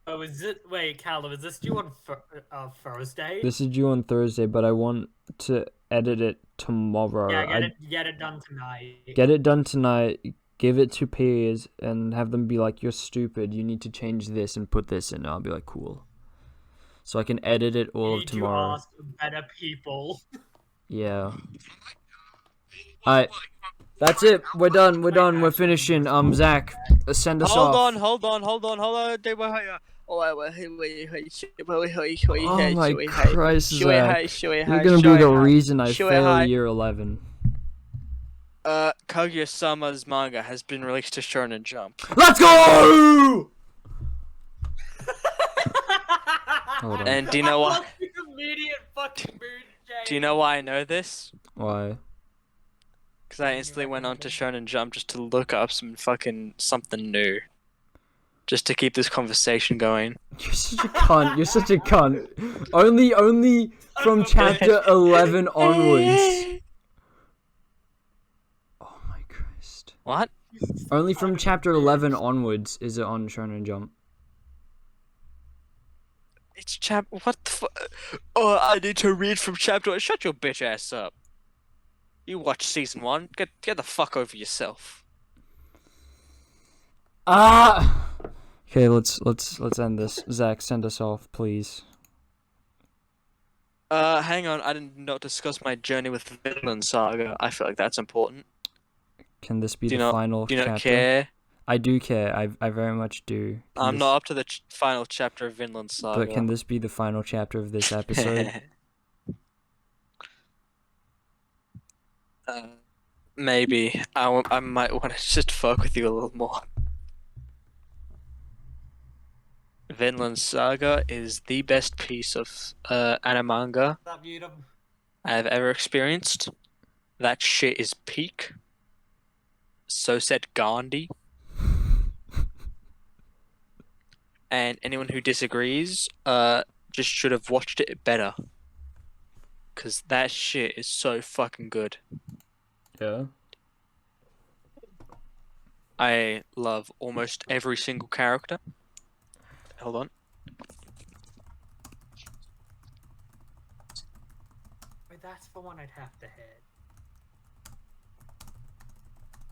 S2: Oh, wait, Callum, is this due on Thursday?
S1: This is due on Thursday, but I want to edit it tomorrow.
S2: Yeah, get it done tonight.
S1: Get it done tonight. Give it to peers and have them be like, "You're stupid. You need to change this and put this in." I'll be like, "Cool." So I can edit it all
S2: You
S1: of
S2: need
S1: tomorrow.
S2: to ask better people.
S1: Yeah. Alright. That's it. We're done. We're finishing. Zach, send us off.
S3: Hold on. Oh
S1: my Christ, Zach. You're gonna be the reason I fail year 11.
S3: Kaguya-sama's manga has been released to Shonen Jump.
S1: Let's go! Hold on.
S3: And do you know why?
S2: Immediate fucking mood change.
S3: Do you know why I know this?
S1: Why?
S3: Because I instantly went on to Shonen Jump just to look up something new. just to keep this conversation going.
S1: You're such a cunt. You're such a cunt. Only from chapter 11 onwards. Oh my Christ.
S3: What?
S1: Only from chapter 11 onwards is it on Shonen Jump.
S3: It's what the fuck? Oh, I need to read from chapter 1. Shut your bitch ass up. You watched season 1. Get the fuck over yourself.
S1: Ah! Okay, let's end this. Zach, send us off, please.
S3: Hang on. I did not discuss my journey with Vinland Saga. I feel like that's important.
S1: Can this be the final
S3: Do you
S1: chapter?
S3: not care?
S1: I do care. I very much do.
S3: I'm not up to the final chapter of Vinland Saga.
S1: But can this be the final chapter of this episode?
S3: Maybe. I might want to just fuck with you a little more. Vinland Saga is the best piece of animanga I've ever experienced. That shit is peak. So said Gandhi. And anyone who disagrees, just should have watched it better. Cause that shit is so fucking good.
S1: Yeah.
S3: I love almost every single character. Hold on.
S2: Wait, that's the one I'd have to hit.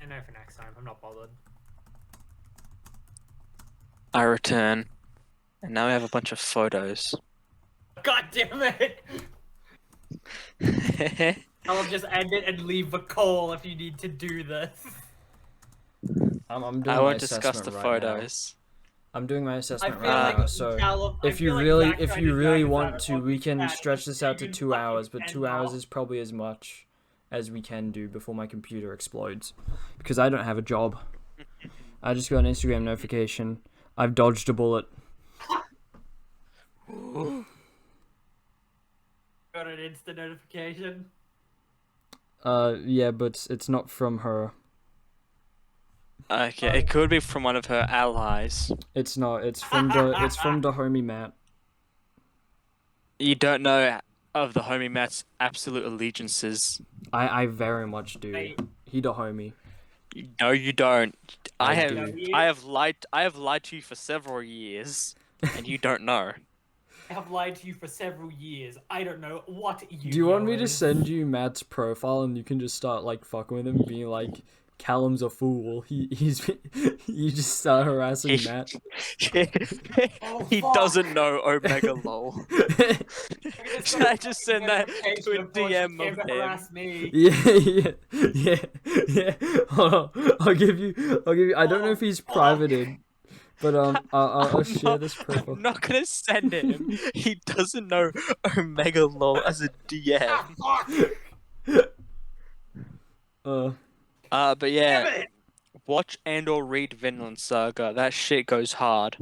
S2: I know for next time. I'm not bothered.
S3: I return. And now we have a bunch of photos.
S2: God damn it! I'll just end it and leave the call if you need to do this.
S1: I'm doing
S3: I
S1: my
S3: won't discuss
S1: assessment
S3: the
S1: right
S3: photos.
S1: now. I'm doing my
S2: I
S1: assessment
S2: feel
S1: right
S2: like
S1: now, so if you really want to, we can stretch this out to 2 hours, but 2 hours is probably as much as we can do before my computer explodes. Because I don't have a job. I just got an Instagram notification. I've dodged a bullet.
S2: Got an instant notification.
S1: Yeah, but it's not from her.
S3: Okay, it could be from one of her allies.
S1: It's not. It's from the homie Matt.
S3: You don't know of the homie Matt's absolute allegiances.
S1: I very much do.
S2: Mate.
S1: He the homie.
S3: No, you don't. I
S1: do.
S3: have lied to you for several years, and you don't know.
S2: I have lied to you for several years. I don't know what you
S1: Do you want me to
S2: know.
S1: send you Matt's profile and you can just start like fucking with him, being like, Callum's a fool. You just start harassing Matt.
S2: Oh,
S3: He
S2: fuck.
S3: doesn't know Omega Lol. Should I just send that to a DM of him?
S2: Harass me.
S1: Yeah. Hold on. I'll give you. I don't know if he's privated, but I'll share this profile.
S3: I'm not gonna send him. He doesn't know Omega Lol as a DM. But yeah, watch and or read Vinland Saga. That shit goes hard.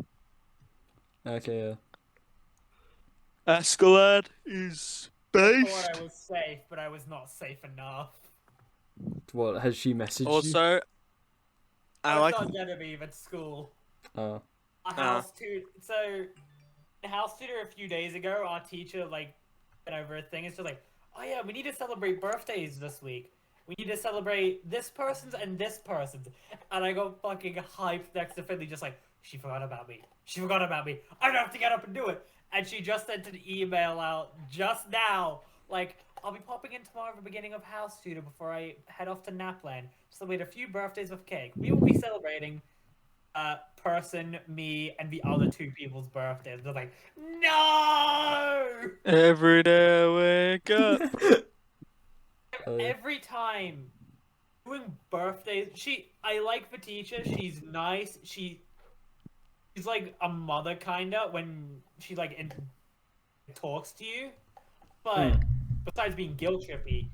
S1: Okay. Yeah.
S3: Askeladd is
S2: I
S3: based.
S2: thought I was safe, but I was not safe enough.
S1: What has she messaged you?
S3: Also, I like.
S2: saw Genevieve at school.
S1: Oh.
S2: A house tutor. So, the house tutor a few days ago, our teacher went over a thing. It's just like, oh yeah, we need to celebrate birthdays this week. We need to celebrate this person's and this person's. And I got fucking hyped next to Finley, just like, she forgot about me. She forgot about me. I don't have to get up and do it. And she just sent an email out just now. Like, I'll be popping in tomorrow at the beginning of house tutor before I head off to Napland. Celebrate a few birthdays with cake. We will be celebrating person, me, and the other two people's birthdays. They're like, no!
S3: Every day I wake up.
S2: Every time doing birthdays, I like the teacher. She's nice. She's like a mother kinda when she talks to you. But besides being guilt trippy,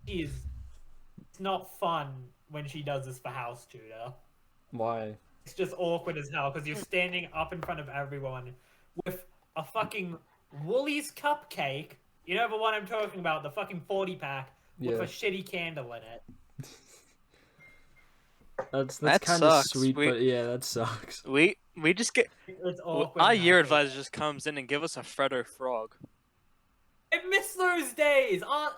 S2: it's not fun when she does this for house tutor.
S1: Why?
S2: It's just awkward as hell because you're standing up in front of everyone with a fucking Woolies cupcake. You know the one I'm talking about, the fucking 40-pack with a shitty candle in it.
S1: That's
S3: That
S1: kind of
S3: sucks.
S1: sweet, but yeah, that sucks.
S3: We just get
S2: It's awkward.
S3: our
S2: and
S3: year
S2: awkward.
S3: advisor just comes in and give us a Freddo frog.
S2: I miss those days. Our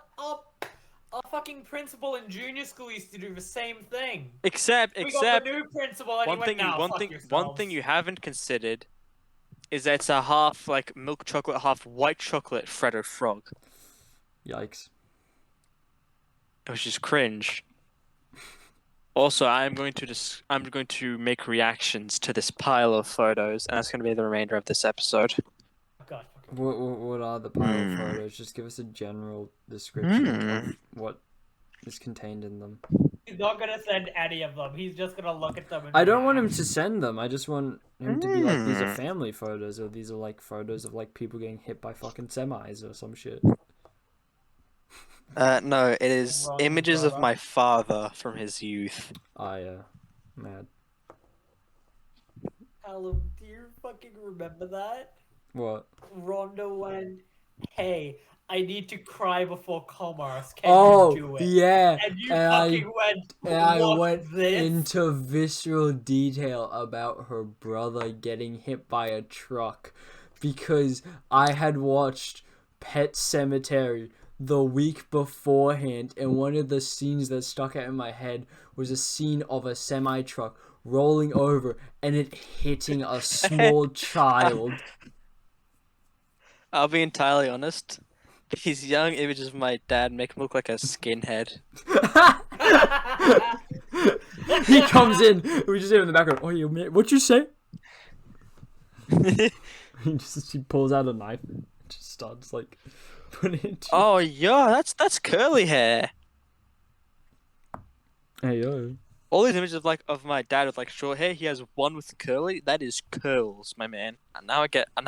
S2: fucking principal in junior school used to do the same thing.
S3: Except
S2: We got the new principal and he went, "Now, fuck
S3: one
S2: yourselves."
S3: thing you haven't considered is that it's a half like milk chocolate, half white chocolate Freddo frog.
S1: Yikes.
S3: It was just cringe. Also, I'm going to make reactions to this pile of photos, and that's going to be the remainder of this episode.
S2: God, fucking
S1: What are the pile of photos? Just give us a general description of what is contained in them.
S2: He's not gonna send any of them. He's just gonna look at them. And
S1: I don't want him to send them. I just want him to be like, these are family photos, or these are like photos of like people getting hit by fucking semis or some shit.
S3: No, it is
S2: Wrong
S3: images of
S2: brother.
S3: my father from his youth.
S1: Ah, yeah. Mad.
S2: Callum, do you fucking remember that?
S1: What?
S2: Rhonda went, "Hey, I need to cry before commerce. Can
S1: Oh,
S2: you do it?"
S1: yeah.
S2: And you
S1: And
S2: fucking went,
S1: And I
S2: "Look
S1: went
S2: this."
S1: into visceral detail about her brother getting hit by a truck because I had watched Pet Cemetery the week beforehand, and one of the scenes that stuck out in my head was a scene of a semi truck rolling over and it hitting a small child.
S3: I'll be entirely honest. These young images of my dad make him look like a skinhead.
S1: He comes in, we just hear in the background, "Oh, you man, what you say?" She pulls out a knife and just starts like putting it into...
S3: Oh yeah, that's curly hair.
S1: Hey yo.
S3: All these images of my dad with like short hair, he has one with curly. That is curls, my man. And now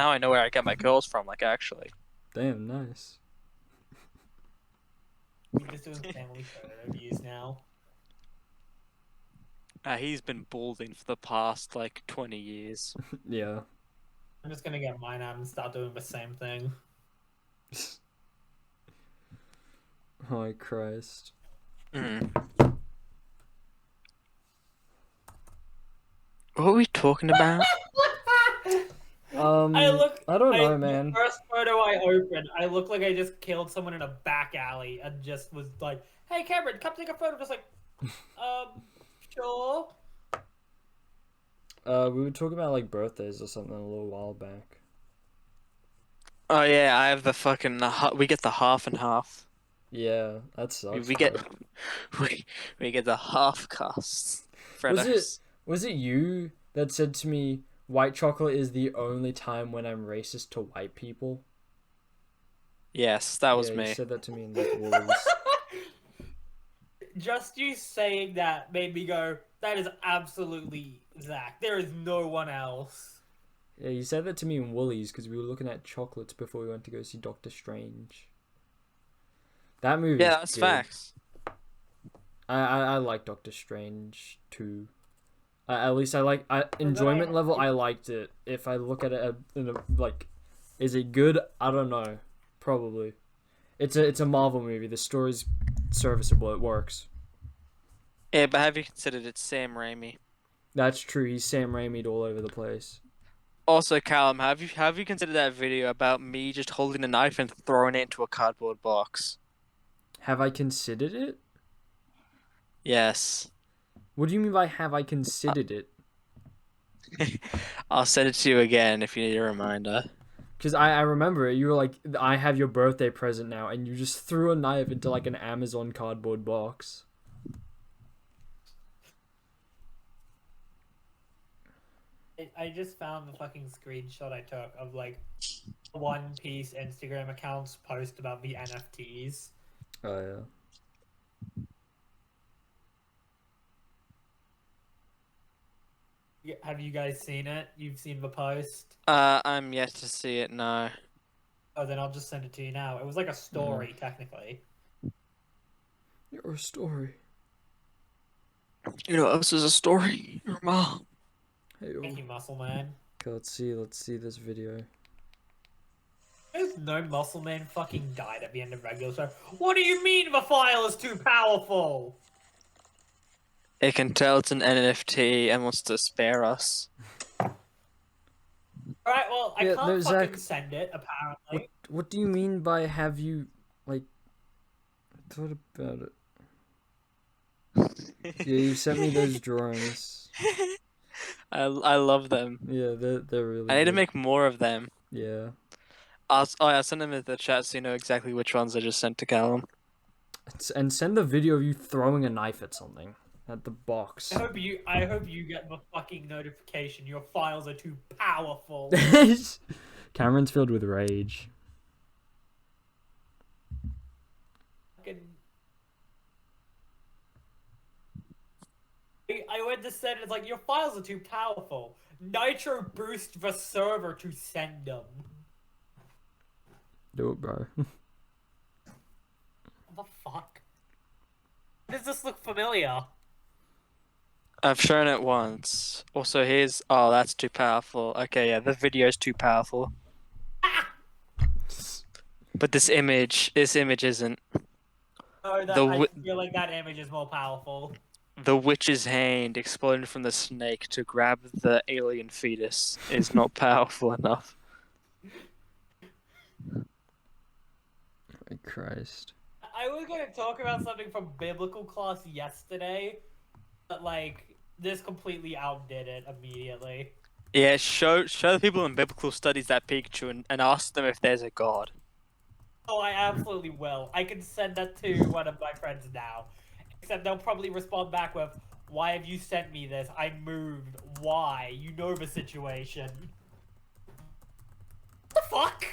S3: I know where I get my curls from. Like actually.
S1: Damn, nice.
S2: We're just doing family photo reviews now.
S3: He's been balding for the past like 20 years.
S1: Yeah.
S2: I'm just gonna get mine out and start doing the same thing.
S1: Oh my Christ.
S3: What are we talking about?
S1: I don't know, man.
S2: The first photo I opened, I look like I just killed someone in a back alley and just was like, "Hey Cameron, come take a photo." Just like, sure.
S1: We were talking about like birthdays or something a little while back.
S3: Oh yeah, I have the fucking we get the half and half.
S1: Yeah, that sucks.
S3: We get we get the half cast.
S1: Was it you that said to me, "White chocolate is the only time when I'm racist to white people"?
S3: Yes, that was
S1: Yeah,
S3: me.
S1: you said that to me in like Woolies.
S2: Just you saying that made me go, "That is absolutely Zach. There is no one else."
S1: Yeah, you said that to me in Woolies because we were looking at chocolates before we went to go see Doctor Strange. That movie.
S3: Yeah, that's facts.
S1: I like Doctor Strange too. At least enjoyment level. I liked it. If I look at it like, is it good? I don't know. Probably. It's a Marvel movie. The story's serviceable. It works.
S3: Yeah, but have you considered it's Sam Raimi?
S1: That's true. He's Sam Raimi'd all over the place.
S3: Also, Callum, have you considered that video about me just holding a knife and throwing it into a cardboard box?
S1: Have I considered it?
S3: Yes.
S1: What do you mean by have I considered it?
S3: I'll send it to you again if you need a reminder.
S1: Because I remember it. You were like, "I have your birthday present now," and you just threw a knife into like an Amazon cardboard box.
S2: I just found the fucking screenshot I took of like One Piece Instagram accounts post about the NFTs.
S1: Oh yeah.
S2: Have you guys seen it? You've seen the post?
S3: I'm yet to see it, no.
S2: Oh, then I'll just send it to you now. It was like a story, technically.
S1: Your story.
S3: You know what else is a story? Your mom.
S1: Hey,
S2: Thank you, Muscle Man.
S1: okay, let's see this video.
S2: There's no Muscle Man fucking died at the end of regular show. What do you mean the file is too powerful?
S3: It can tell it's an NFT and wants to spare us.
S2: Alright, well, I
S1: Yeah,
S2: can't
S1: no,
S2: fucking
S1: Zach,
S2: send it, apparently.
S1: What do you mean by have you, like, thought about it? Yeah, you sent me those drawings.
S3: I love them.
S1: Yeah, they're really
S3: I need to
S1: good.
S3: make more of them.
S1: Yeah.
S3: I'll send them in the chat so you know exactly which ones I just sent to Callum.
S1: And send the video of you throwing a knife at something. At the box.
S2: I hope you get the fucking notification. Your files are too powerful.
S1: Cameron's filled with rage.
S2: Fucking... I went to send it's like your files are too powerful. Nitro boost the server to send them.
S1: Do it, bro.
S2: What the fuck? Does this look familiar?
S3: I've shown it once. Also, here's... Oh, that's too powerful. Okay, yeah, the video's too powerful. But this image isn't.
S2: Oh, I feel like that image is more powerful.
S3: The witch's hand exploding from the snake to grab the alien fetus is not powerful enough.
S1: My Christ.
S2: I was going to talk about something from biblical class yesterday, but like this completely outdid it immediately.
S3: Yeah, show the people in biblical studies that Pikachu and ask them if there's a god.
S2: Oh, I absolutely will. I can send that to one of my friends now. Except they'll probably respond back with, "Why have you sent me this? I moved. Why? You know the situation." What the fuck?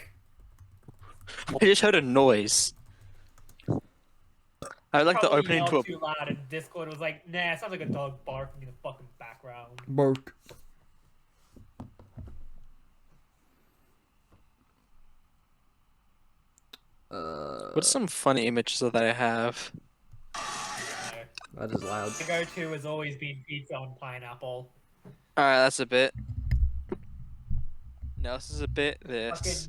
S3: I just heard a noise. I would like the
S2: Probably
S3: opening to a...
S2: too loud, and Discord was like, "Nah, it sounds like a dog barking in the fucking background."
S1: Bark.
S3: What's some funny images that I have?
S1: That is loud.
S2: The go-to has always been pizza on pineapple.
S3: Alright, that's a bit. No, this is a bit this.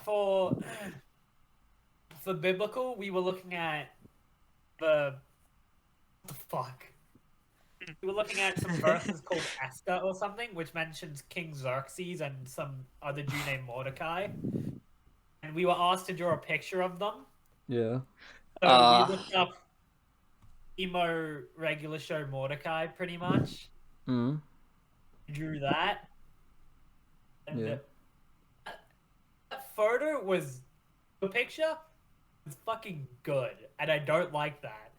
S2: Fucking for biblical, we were looking at the what the fuck. We were looking at some verses called Esther or something, which mentions King Xerxes and some other Jew named Mordecai. And we were asked to draw a picture of them.
S1: Yeah.
S2: So we looked up emo regular show Mordecai, pretty much.
S1: Mm.
S2: Drew that. And
S1: Yeah.
S2: that photo was... The picture was fucking good, and I don't like that.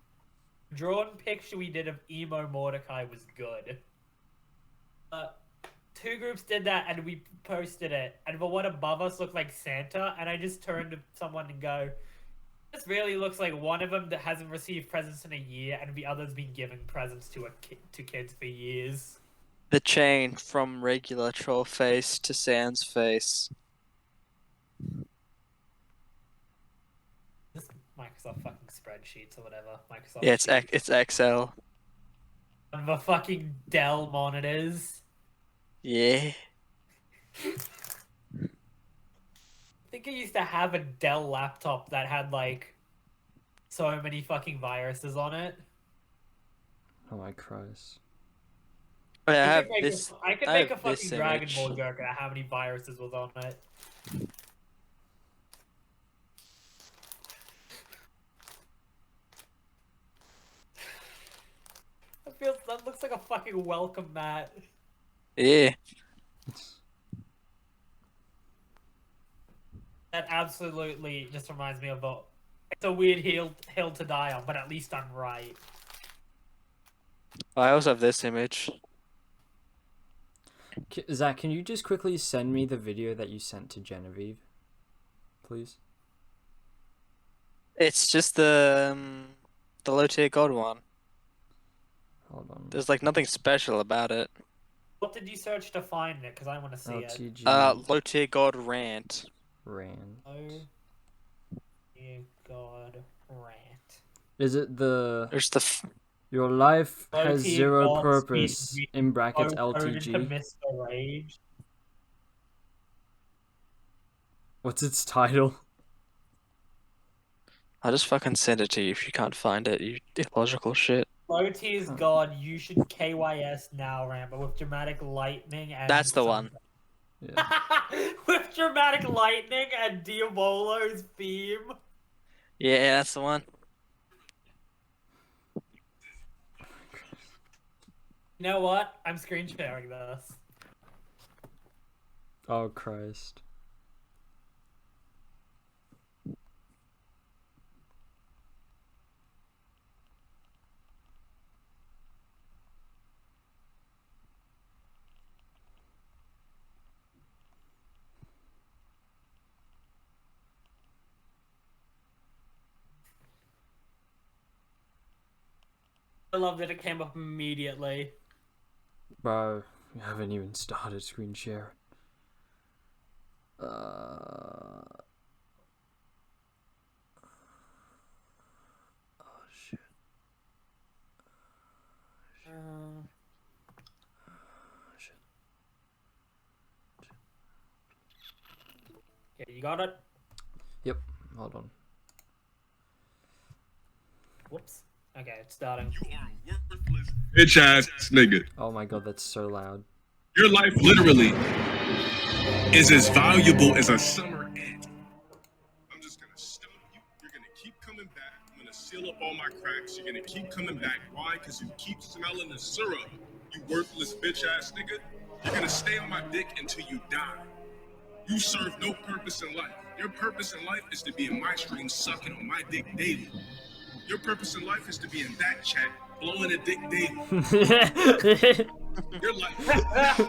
S2: The drawn picture we did of emo Mordecai was good. Two groups did that, and we posted it, and the one above us looked like Santa, and I just turned to someone and go, "This really looks like one of them that hasn't received presents in a year, and the other's been giving presents to kids for years."
S3: The chain from regular troll face to Sans face.
S2: This Microsoft fucking spreadsheets or whatever. Microsoft.
S3: Yeah,
S2: Sheets.
S3: it's Excel.
S2: And the fucking Dell monitors.
S3: Yeah.
S2: I think I used to have a Dell laptop that had like so many fucking viruses on it.
S1: Oh my Christ.
S3: I have
S2: could make
S3: this.
S2: I could
S3: I
S2: make a
S3: have this
S2: fucking Dragon
S3: image.
S2: Ball joke about how many viruses was on it. That looks like a fucking welcome mat.
S3: Yeah.
S2: That absolutely just reminds me of it's a weird hill to die on, but at least I'm right.
S3: I also have this image.
S1: Zach, can you just quickly send me the video that you sent to Genevieve? Please?
S3: It's just the low tier god one.
S1: Hold on.
S3: There's like nothing special about it.
S2: What did you search to find it? Because I want to see it.
S1: LTG
S3: Low tier god rant.
S1: Rand.
S2: Oh, dear God, rant.
S1: Is it the...
S3: There's the
S1: Your life has
S2: Low-tier
S1: zero
S2: gods
S1: purpose,
S2: speed
S1: in brackets
S2: Ode to
S1: LTG.
S2: Mr. Rage.
S1: What's its title?
S3: I'll just fucking send it to you if you can't find it, you illogical shit.
S2: Low tier is God. You should KYS now, Rambo, with dramatic lightning and.
S3: That's the one.
S1: Yeah.
S2: With dramatic lightning and Diabolo's theme.
S3: Yeah, that's the one.
S2: You know what? I'm screen sharing this.
S1: Oh Christ.
S2: I love that it came up immediately.
S1: Bro, you haven't even started screen share. Oh shit. Shit.
S2: Okay, you got it?
S1: Yep, hold on.
S2: Whoops. Okay, it's starting.
S5: You are a worthless bitch ass nigga.
S1: Oh my god, that's so loud.
S5: Your life literally is as valuable as a summer ant. I'm just gonna stump you. You're gonna keep coming back. I'm gonna seal up all my cracks. You're gonna keep coming back. Why? Because you keep smelling the syrup. You worthless bitch ass nigga. You're gonna stay on my dick until you die. You serve no purpose in life. Your purpose in life is to be in my stream sucking on my dick daily. Your purpose in life is to be in that chat, blowing a dick daily. Your life,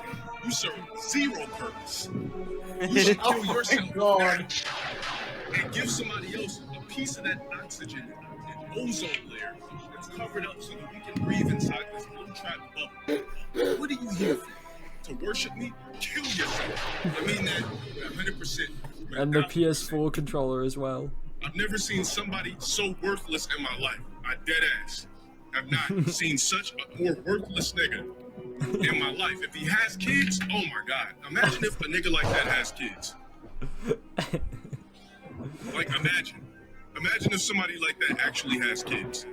S5: you serve zero purpose. You should kill yourself and give somebody else a piece of that oxygen and ozone layer that's covered up so that we can breathe inside this little trap bubble. What are you here for? To worship me? Kill yourself. I mean that 100%.
S1: And the PS4 controller as well.
S5: I've never seen somebody so worthless in my life. I dead ass. I've not seen such a more worthless nigga in my life. If he has kids, oh my god. Imagine if a nigga like that has kids. Like, imagine. Imagine if somebody like that actually has kids.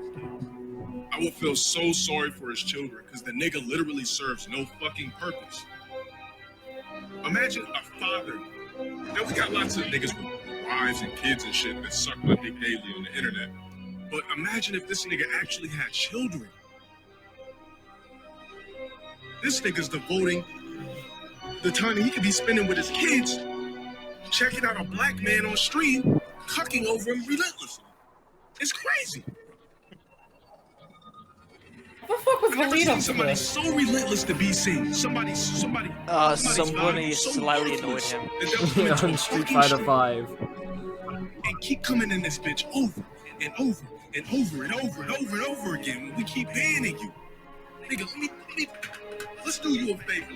S5: I would feel so sorry for his children because the nigga literally serves no fucking purpose. Imagine a father. Now, we got lots of niggas with wives and kids and shit that suck my dick daily on the internet. But imagine if this nigga actually had children. This nigga's devoting the time he could be spending with his kids, checking out a black man on stream, cucking over him relentlessly. It's crazy.
S2: What the fuck was
S5: I've never
S2: Valito
S5: seen
S2: for
S5: somebody
S2: this?
S5: so relentless to be seen. Somebody
S3: Somebody
S5: value so
S3: slightly annoyed
S5: worthless
S3: him.
S5: that they'll come into
S1: On
S5: a
S1: Street
S5: fucking
S1: Fighter
S5: stream
S1: 5.
S5: and keep coming in this bitch over and over and over and over and over and over again. We keep banning you. Nigga, let's do you a favor.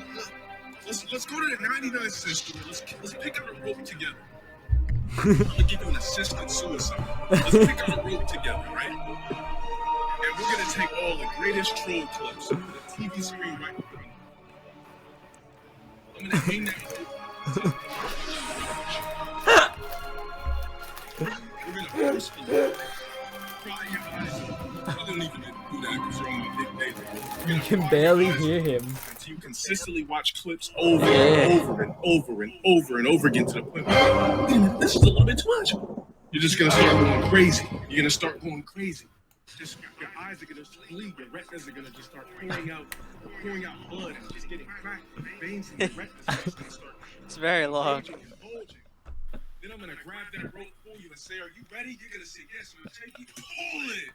S5: Let's go to the 99 cent store. Let's pick out a rope together. I'm gonna give you an assisted suicide. Let's pick out a rope together, right? And we're gonna take all the greatest troll clips on the TV screen right now. I'm gonna hang that rope. We're gonna forcefully pry your eyes open. I don't even do that because you're on my dick daily.
S1: You can barely hear him.
S5: Until you consistently watch clips over and over and over and over and over again to the point where, wait a minute, this is a little bit too much. You're just gonna start going crazy. You're gonna start going crazy. Just your eyes are gonna bleed. Your retinas are gonna just start pouring out blood and just getting cracked. The veins in your retinas are just gonna start.
S3: It's very long.
S5: bulging and bulging. Then I'm gonna grab that rope for you and say, "Are you ready?" You're gonna say, "Yes." I'm gonna take you, pull it.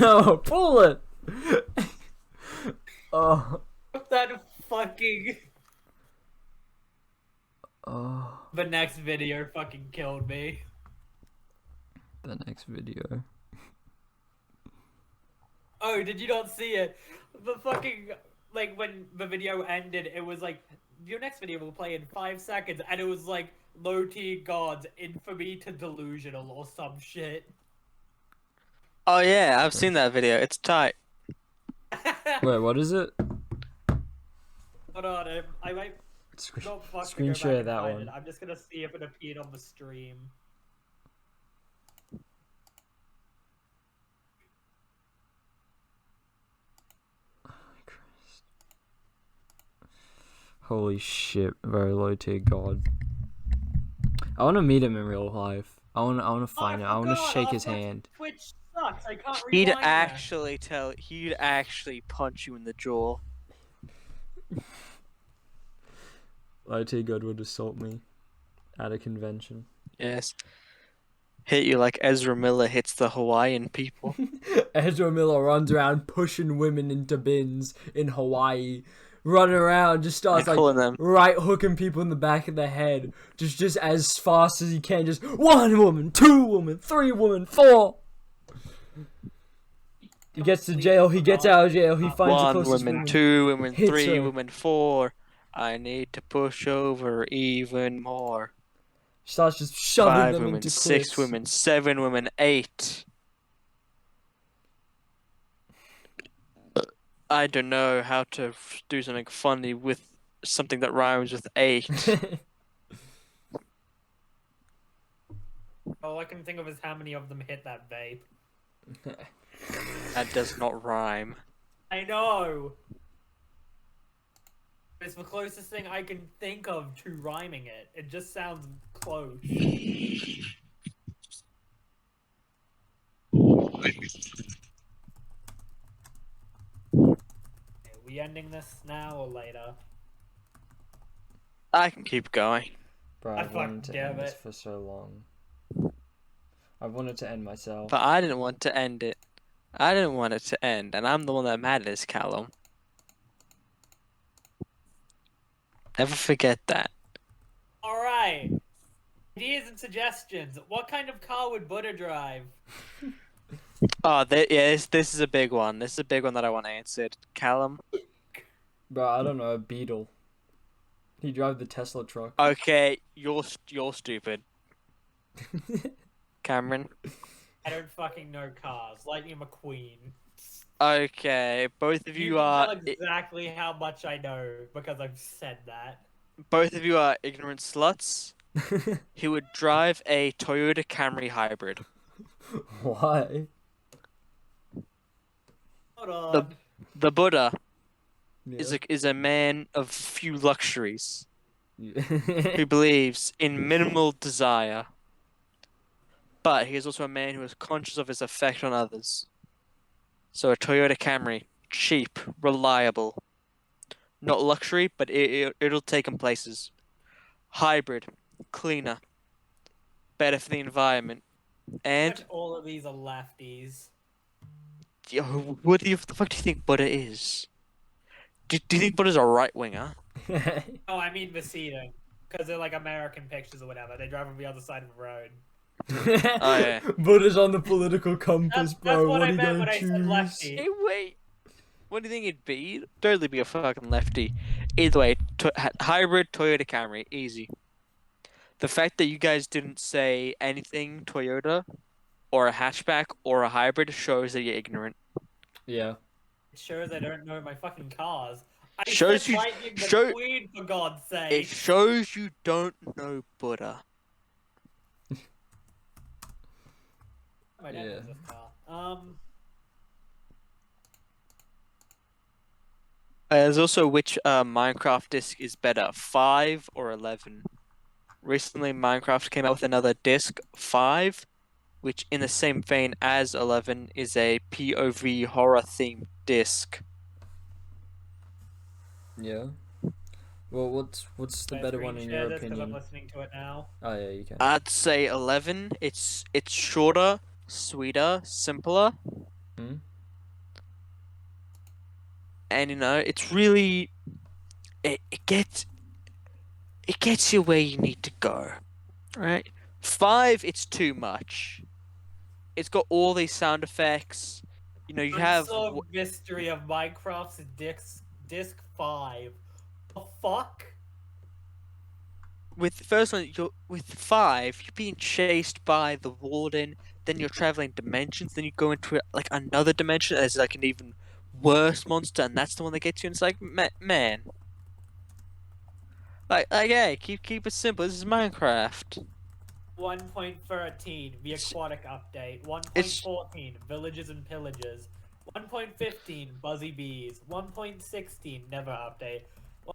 S1: Oh, pull it! Oh.
S2: That fucking.
S1: Oh.
S2: The next video fucking killed me.
S1: The next video.
S2: Oh, did you not see it? The fucking, like, when the video ended, it was like, your next video will play in 5 seconds, and it was like, low tier gods, infamy to delusional, or some shit.
S3: Oh yeah, I've seen that video. It's tight.
S1: Wait, what is it?
S2: Hold on, I might... Not fucking
S1: Screen
S2: go back
S1: share
S2: and
S1: that
S2: find
S1: one.
S2: it. I'm just gonna see if it appeared on the stream.
S1: Holy shit, very low tier god. I want to meet him in real life. I want to find him. I want to shake his hand.
S2: Twitch sucks. I can't
S3: He'd
S2: rewind that.
S3: he'd actually punch you in the jaw.
S1: Low tier god would assault me at a convention.
S3: Yes. Hit you like Ezra Miller hits the Hawaiian people.
S1: Ezra Miller runs around pushing women into bins in Hawaii. Running around, just starts
S3: They're
S1: like
S3: calling them-
S1: right hooking people in the back of the head, just as fast as he can. Just 1 woman, 2 women, 3 women, 4. He gets to jail. He gets out of jail. He finds the
S3: 1
S1: closest
S3: woman,
S1: woman.
S3: 2 women,
S1: hits
S3: 3
S1: her.
S3: women, 4. I need to push over even more.
S1: Starts just shoving
S3: 5
S1: them
S3: women,
S1: into
S3: 6
S1: cliffs.
S3: women, 7 women, 8. I don't know how to do something funny with something that rhymes with 8.
S2: All I can think of is how many of them hit that vape.
S3: That does not rhyme.
S2: I know. It's the closest thing I can think of to rhyming it. It just sounds close. Are we ending this now or later?
S3: I can keep going.
S1: Bro,
S2: I
S1: I've wanted
S2: fucking
S1: to end
S2: damn
S1: this
S2: it.
S1: for so long. I wanted to end myself.
S3: But I didn't want to end it. I didn't want it to end, and I'm the one that matters, Callum. Never forget that.
S2: Alright. Ideas and suggestions. What kind of car would Buddha drive?
S3: Oh, this is a big one. This is a big one that I want answered. Callum?
S1: Bro, I don't know, a Beetle. He drive the Tesla truck.
S3: Okay, you're stupid. Cameron?
S2: I don't fucking know cars. Lightning McQueen.
S3: Okay, both of you
S2: can
S3: are
S2: tell exactly how much I know because I've said that.
S3: both of you are ignorant sluts. He would drive a Toyota Camry hybrid.
S1: Why?
S2: Hold on.
S3: The Buddha
S1: Yeah.
S3: is a man of few luxuries
S1: Yeah.
S3: who believes in minimal desire. But he is also a man who is conscious of his effect on others. So a Toyota Camry, cheap, reliable, not luxury, but it'll take him places. Hybrid, cleaner, better for the environment, and
S2: All of these are lefties.
S3: yo, what the fuck do you think Buddha is? Do you think Buddha's a right winger?
S2: Oh, I mean the seating. Because they're like American pictures or whatever. They drive on the other side of the road.
S3: Oh yeah.
S1: Buddha's on the political compass,
S2: That's
S1: bro.
S2: what
S1: What
S2: I
S1: are you
S2: meant
S1: gonna
S2: when I said
S1: choose?
S2: lefty.
S3: Hey, wait. What do you think it'd be? It'd totally be a fucking lefty. Either way, hybrid Toyota Camry, easy. The fact that you guys didn't say anything Toyota, or a hatchback, or a hybrid shows that you're ignorant.
S1: Yeah.
S2: It shows I don't know my fucking cars. I
S3: Shows
S2: said
S3: you-
S2: Lightning
S3: show-
S2: McQueen, for God's
S3: It
S2: sake.
S3: shows you don't know Buddha.
S2: My dad
S1: Yeah.
S2: knows this car.
S3: There's also which Minecraft disc is better, 5 or 11. Recently, Minecraft came out with another disc, 5, which in the same vein as 11 is a POV horror themed disc.
S1: Yeah. Well, what's the
S2: Can I
S1: better one
S2: screen
S1: in
S2: share
S1: your
S2: this 'cause I'm
S1: opinion?
S2: listening to it now.
S1: Oh yeah, you can.
S3: I'd say 11. It's shorter, sweeter, simpler.
S1: Hmm?
S3: And it's really it gets you where you need to go. Right? 5, it's too much. It's got all these sound effects. You have
S2: Unsolved Mystery of Minecraft's Disc 5. The fuck?
S3: with the first one, with 5, you're being chased by the warden. Then you're traveling dimensions. Then you go into like another dimension as like an even worse monster, and that's the one that gets you. And it's like, man, Hey, keep it simple. This is Minecraft.
S2: 1.13, the aquatic update.
S3: It's
S2: 1.14, villages and pillages. 1.15, buzzy bees. 1.16, never update.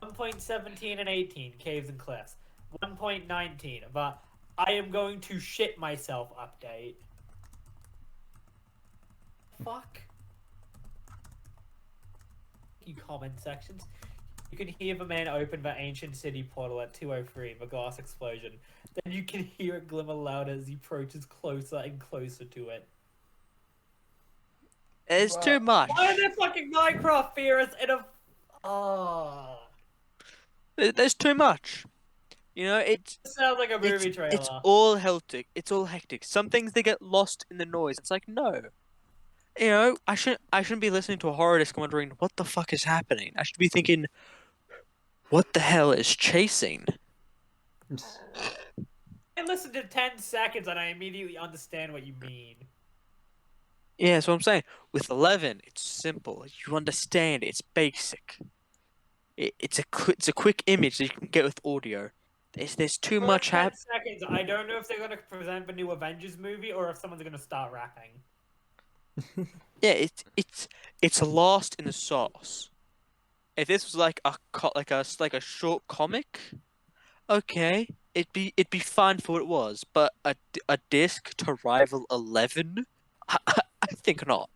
S2: 1.17 and 18, caves and cliffs. 1.19, the I am going to shit myself update. Fuck. You comment sections. You can hear the man open the ancient city portal at 2:03, the glass explosion. Then you can hear it glimmer louder as he approaches closer and closer to it.
S3: it's too much.
S2: Why are there fucking Minecraft theorists in a...
S3: There's too much. You know,
S2: It sounds like a movie trailer.
S3: it's all hectic. It's all hectic. Some things they get lost in the noise. It's like no. You know, I shouldn't be listening to a horror disc wondering what the fuck is happening. I should be thinking, what the hell is chasing?
S2: I listen to 10 seconds and I immediately understand what you mean.
S3: Yeah, that's what I'm saying. With 11, it's simple. You understand. It's basic. It's a quick image that you can get with audio. There's too
S2: For
S3: much
S2: 10 seconds, I don't know if they're going to present the new Avengers movie or if someone's going to start rapping.
S3: Yeah, it's lost in the sauce. If this was like a short comic, okay, it'd be fine for what it was. But a disc to rival 11, I think not.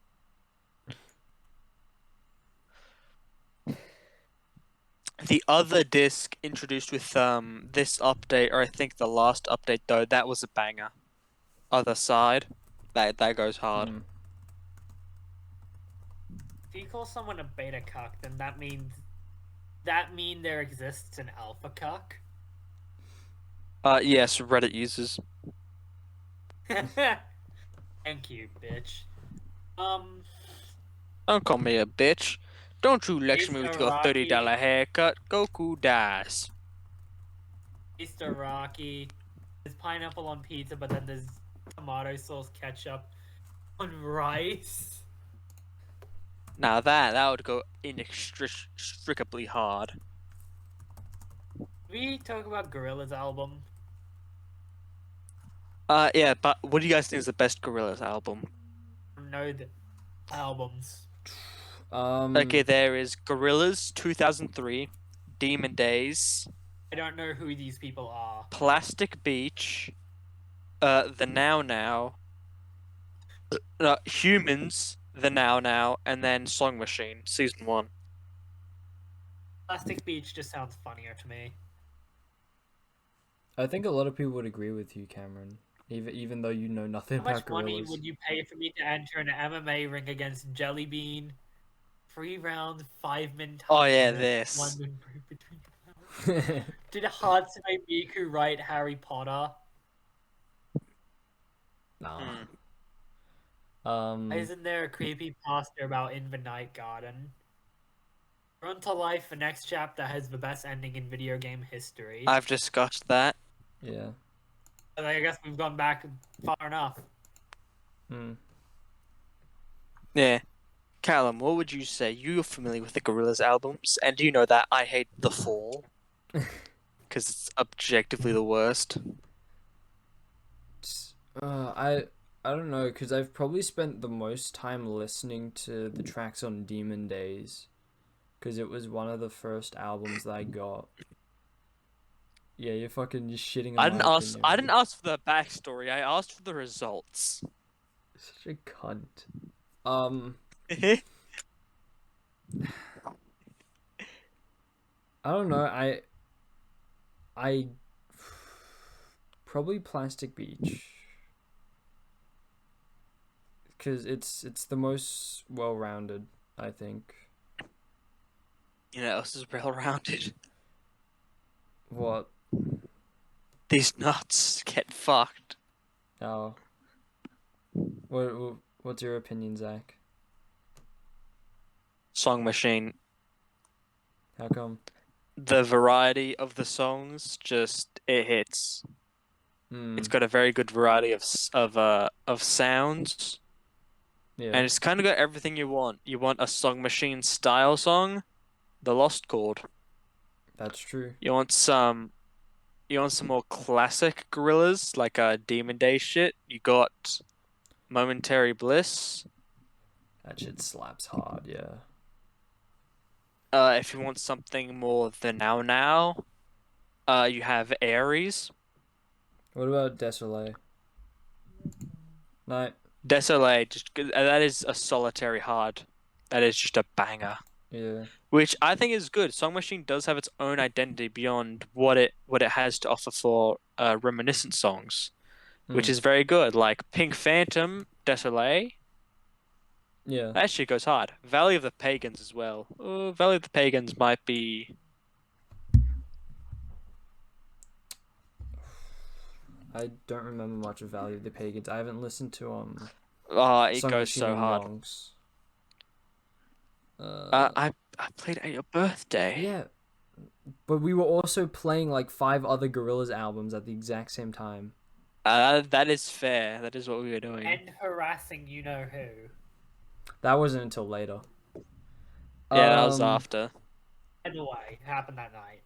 S3: The other disc introduced with this update, or I think the last update though, that was a banger. Other side, that goes hard.
S2: If you call someone a beta cuck, then that mean there exists an alpha cuck?
S3: Yes, Reddit users.
S2: Thank you, bitch.
S3: Don't call me a bitch. Don't you lecture me with your
S2: Rocky.
S3: $30 haircut. Goku dies.
S2: Mr. Rocky. There's pineapple on pizza, but then there's tomato sauce ketchup on rice.
S3: Now that would go inextricably hard.
S2: We talk about Gorillaz album.
S3: Yeah, but what do you guys think is the best Gorillaz album?
S2: No, the albums.
S3: Okay, there is Gorillaz 2003, Demon Days,
S2: I don't know who these people are.
S3: Plastic Beach, The Now, Humans, The Now, and then Song Machine, Season 1.
S2: Plastic Beach just sounds funnier to me.
S1: I think a lot of people would agree with you, Cameron. Even though you know nothing
S2: How much
S1: about
S2: money
S1: gorillas.
S2: would you pay for me to enter an MMA ring against Jelly Bean? 3 rounds, 5-minute.
S3: Oh yeah, this.
S2: 1 minute break between. Did Hatsune Miku write Harry Potter?
S1: Nah.
S3: Hmm.
S2: Why isn't there a creepy poster about In the Night Garden? Run to Life, the next chapter has the best ending in video game history.
S3: I've discussed that.
S1: Yeah.
S2: But I guess we've gone back far enough.
S1: Hmm.
S3: Yeah. Callum, what would you say? You're familiar with the Gorillaz albums, and do you know that I hate The Fall? Because it's objectively the worst.
S1: I don't know, because I've probably spent the most time listening to the tracks on Demon Days, because it was one of the first albums that I got. Yeah, you're fucking just shitting on
S3: I didn't
S1: my
S3: ask.
S1: opinion.
S3: I didn't ask for the backstory. I asked for the results.
S1: Such a cunt. I don't know. I probably Plastic Beach, because it's the most well-rounded, I think.
S3: You know, else is well-rounded.
S1: What?
S3: These nuts get fucked.
S1: Oh. What's your opinion, Zach?
S3: Song Machine.
S1: How come?
S3: The variety of the songs it hits. It's got a very good variety of sounds,
S1: Yeah.
S3: and it's kind of got everything you want. You want a Song Machine style song, The Lost Chord.
S1: That's true.
S3: You want some more classic gorillas, like Demon Day shit? You got Momentary Bliss.
S1: That shit slaps hard, yeah.
S3: If you want something more the now, you have Aries.
S1: What about Desolé? No,
S3: Desolé, that is a solitary hard. That is just a banger.
S1: yeah.
S3: Which I think is good. Song Machine does have its own identity beyond what it has to offer for reminiscent songs, which is very good. Like Pink Phantom, Desolé,
S1: Yeah.
S3: that shit goes hard. Valley of the Pagans as well. Valley of the Pagans might be.
S1: I don't remember much of Valley of the Pagans. I haven't listened to
S3: It
S1: Song
S3: goes
S1: Machine
S3: so
S1: in
S3: hard.
S1: yonks.
S3: I played at your birthday.
S1: Yeah. But we were also playing like 5 other Gorillaz albums at the exact same time.
S3: That is fair. That is what we were doing.
S2: And harassing you know who.
S1: That wasn't until later.
S3: Yeah, that was after.
S2: Either way, happened that night.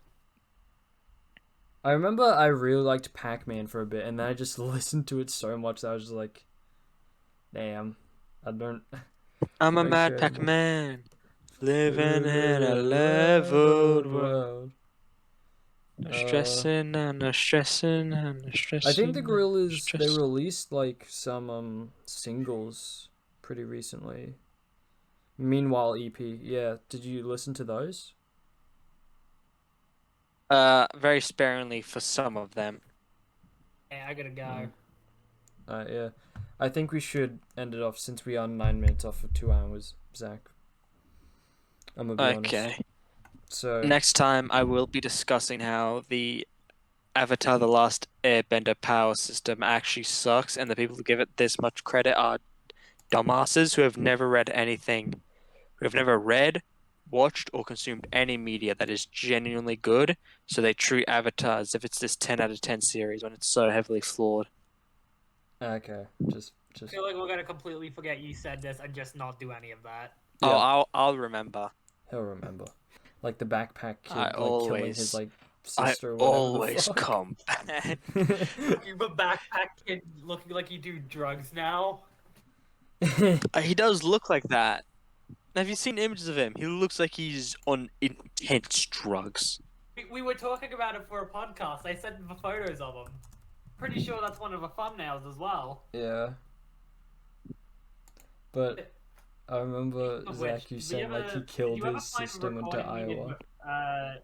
S1: I remember I really liked Pac-Man for a bit, and then I just listened to it so much that I was just like, damn, I don't...
S3: I'm a
S1: don't
S3: mad
S1: care
S3: Pac-Man, living in a leveled world. No stressing, I'm not stressing, I'm not stressing.
S1: I think the
S3: I'm
S1: Gorillaz, they
S3: stressing.
S1: released like some singles pretty recently. Meanwhile EP, yeah. Did you listen to those?
S3: Very sparingly for some of them.
S2: Hey, I gotta go.
S1: Yeah. I think we should end it off since we are 9 minutes off of 2 hours, Zach. I'm gonna be honest.
S3: Okay.
S1: So
S3: Next time, I will be discussing how the Avatar: The Last Airbender power system actually sucks, and the people who give it this much credit are dumbasses who have never read anything, who have never read, watched, or consumed any media that is genuinely good, so they treat Avatar as if it's this 10 out of 10 series when it's so heavily flawed.
S1: okay, just
S2: I feel like we're gonna completely forget you said this and just not do any of that.
S1: yeah.
S3: Oh, I'll remember.
S1: He'll remember. Like the backpack kid,
S3: I
S1: like killing
S3: always-
S1: his like
S3: I
S1: sister or whatever.
S3: always
S1: the fuck.
S3: come back.
S2: You a backpack kid looking like you do drugs now.
S3: He does look like that. Have you seen images of him? He looks like he's on intense drugs.
S2: We were talking about it for a podcast. I sent the photos of him. Pretty sure that's one of the thumbnails as well.
S1: Yeah. But I remember
S2: Of
S1: Zach,
S2: which,
S1: you
S2: did
S1: saying like he
S2: did
S1: killed
S2: you ever
S1: his
S2: find
S1: sister and went to
S2: recording me
S1: Iowa.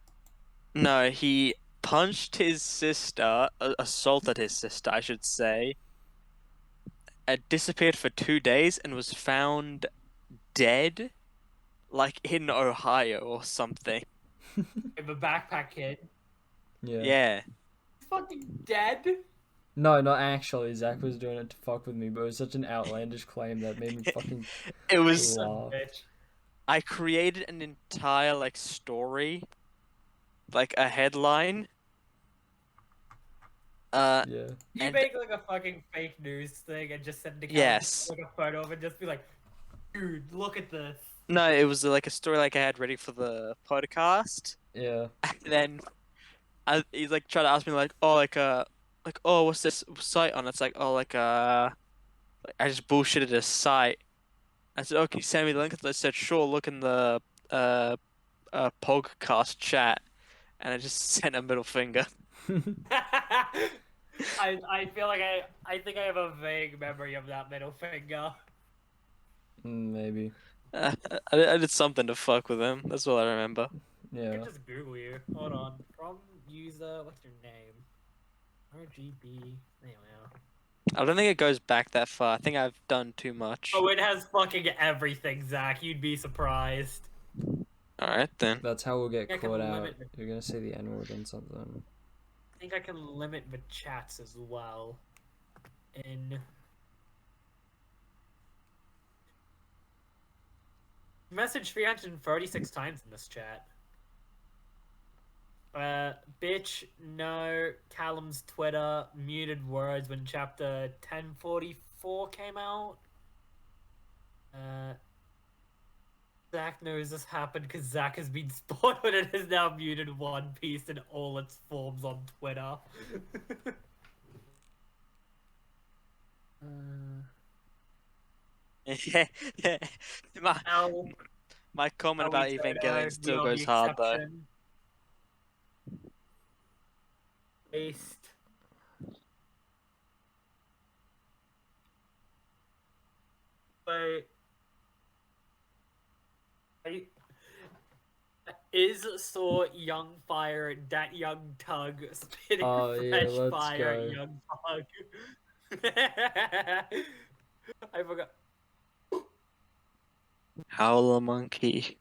S3: No, he punched his sister, assaulted his sister, I should say, disappeared for 2 days and was found dead, like in Ohio or something.
S2: The backpack kid.
S1: Yeah.
S3: Yeah.
S2: He's fucking dead.
S1: No, not actually. Zach was doing it to fuck with me, but it was such an outlandish claim that made me fucking
S3: It was.
S2: Son of a
S1: laugh.
S2: bitch.
S3: I created an entire story, like a headline.
S1: Yeah.
S2: You
S3: And-
S2: make like a fucking fake news thing and just send the
S3: Yes.
S2: like a photo of it, just be like, dude, look at this.
S3: No, it was like a story I had ready for the podcast,
S1: Yeah.
S3: and then he's like trying to ask me oh, what's this site on? It's like, oh, I just bullshitted a site. I said, oh, can you send me the link? I said, sure. Look in the podcast chat, and I just sent a middle finger.
S2: I feel like I think I have a vague memory of that middle finger.
S1: Maybe.
S3: I did something to fuck with him. That's all I remember.
S2: I
S1: Yeah.
S2: can just Google you. Hold on. From user, what's your name? RGB. There we are.
S3: I don't think it goes back that far. I think I've done too much.
S2: Oh, it has fucking everything, Zach. You'd be surprised.
S3: All right then.
S1: That's how we'll get
S2: I can
S1: caught out.
S2: limit it.
S1: You're gonna say the N word and something.
S2: I think I can limit the chats as well. Message 336 times in this chat. Bitch, no, Callum's Twitter, muted words when chapter 1044 came out. Zach knows this happened because Zach has been spotted and has now muted One Piece in all its forms on Twitter.
S3: my,
S2: Now,
S3: my comment
S2: are we
S3: about
S2: turning
S3: Evangelion
S2: we
S3: still
S2: are
S3: goes
S2: the
S3: hard though.
S2: exception. Based. Wait. Is saw young fire that young tug spitting fresh
S1: let's
S2: fire
S1: go.
S2: at young tug. I forgot.
S3: Howler monkey.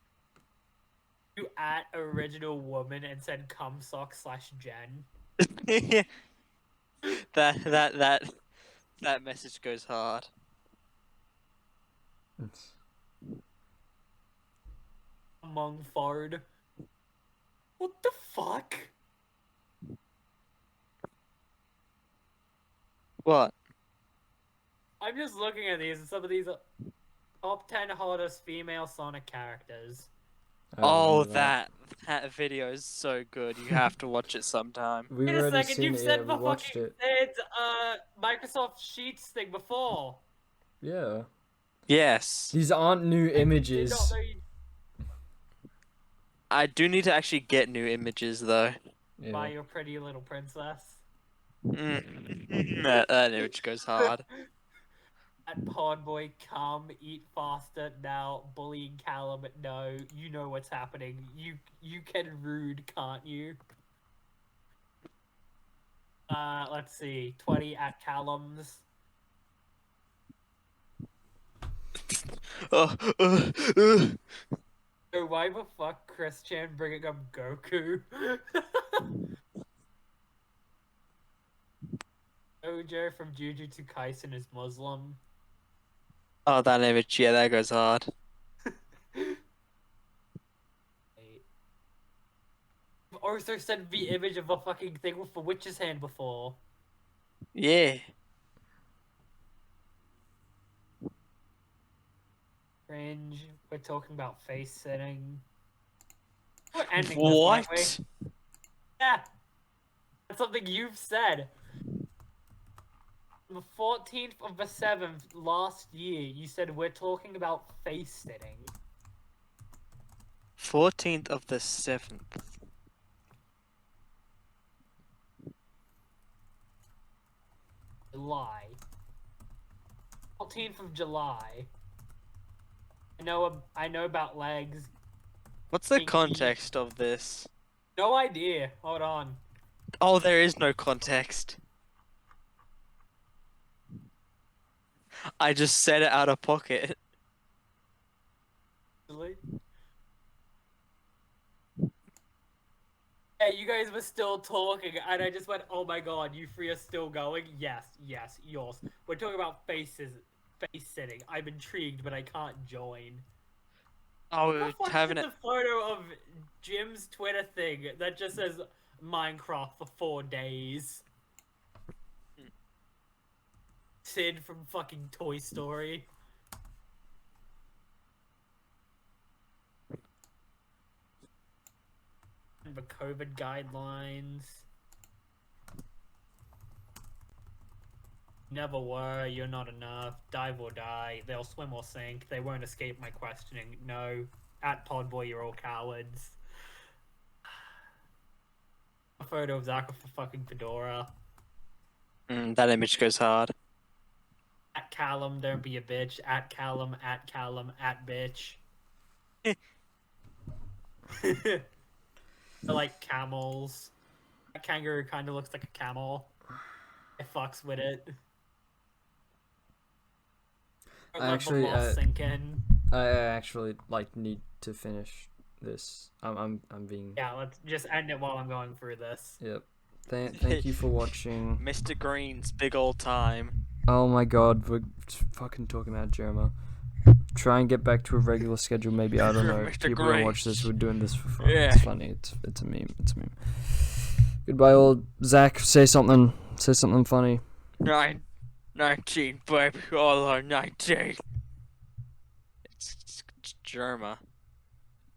S2: You at original woman and said cum sock / Jen.
S3: that message goes hard.
S2: Among fard. What the fuck?
S3: What?
S2: I'm just looking at these and some of these are top 10 hottest female Sonic characters.
S1: I don't
S3: Oh,
S1: remember
S3: that video is so good. You have to watch it sometime.
S1: We've
S2: Wait a
S1: already
S2: second,
S1: seen
S2: you've
S1: it.
S2: said
S1: Yeah, we
S2: the
S1: watched
S2: fucking
S1: it.
S2: said Microsoft Sheets thing before.
S1: Yeah.
S3: Yes.
S1: These aren't new
S2: Did not
S1: images.
S2: know you...
S3: I do need to actually get new images though.
S2: By
S1: Yeah.
S2: your pretty little princess.
S3: That image goes hard.
S2: At Podboy, come, eat faster now, bullying Callum, no, you know what's happening. You can rude, can't you? Let's see, 20 at Callum's.
S3: Oh,
S2: Oh, why the fuck Chris Chan bringing up Goku? Ojo from Jujutsu Kaisen is Muslim.
S3: Oh, that image, yeah, that goes hard.
S2: I've also sent the image of a fucking thing with the witch's hand before.
S3: Yeah.
S2: Cringe. We're talking about face sitting. We're ending this, aren't we?
S3: What?
S2: Yeah. That's something you've said. The 14th of the 7th last year, you said we're talking about face sitting.
S3: 14th of the 7th.
S2: July. 14th of July. I know about legs.
S3: What's the
S2: Pinky.
S3: context of this?
S2: No idea. Hold on.
S3: Oh, there is no context. I just said it out of pocket.
S2: Really? Yeah, you guys were still talking, and I just went, "Oh my god, you three are still going?" Yes, yours. We're talking about face sitting. I'm intrigued, but I can't join.
S3: Oh,
S2: What the fuck
S3: having
S2: is
S3: it.
S2: the photo of Jim's Twitter thing that just says Minecraft for 4 days? Sid from fucking Toy Story. And the COVID guidelines. Never were, you're not enough. Dive or die. They'll swim or sink. They won't escape my questioning. No. At Podboy, you're all cowards. A photo of Zach with a fucking fedora.
S3: That image goes hard.
S2: At Callum, don't be a bitch. At Callum, at bitch. They're like camels. That kangaroo kind of looks like a camel. It fucks with it.
S1: Actually,
S2: sinking.
S1: I actually need to finish this. I'm being.
S2: Yeah, let's just end it while I'm going through this.
S1: Yep. Thank you for watching.
S3: Mr. Green's big old time.
S1: Oh my god, we're fucking talking about Jerma. Try and get back to a regular schedule, maybe. I don't know.
S3: Mr.
S1: People don't watch
S3: Grace.
S1: this. We're doing this for fun.
S3: Yeah.
S1: It's funny. It's a meme. It's a meme. Goodbye, old Zach. Say something. Say something funny.
S3: 19, baby. All our 19. It's Germa.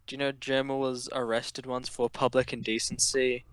S3: Do you know Gemma was arrested once for public indecency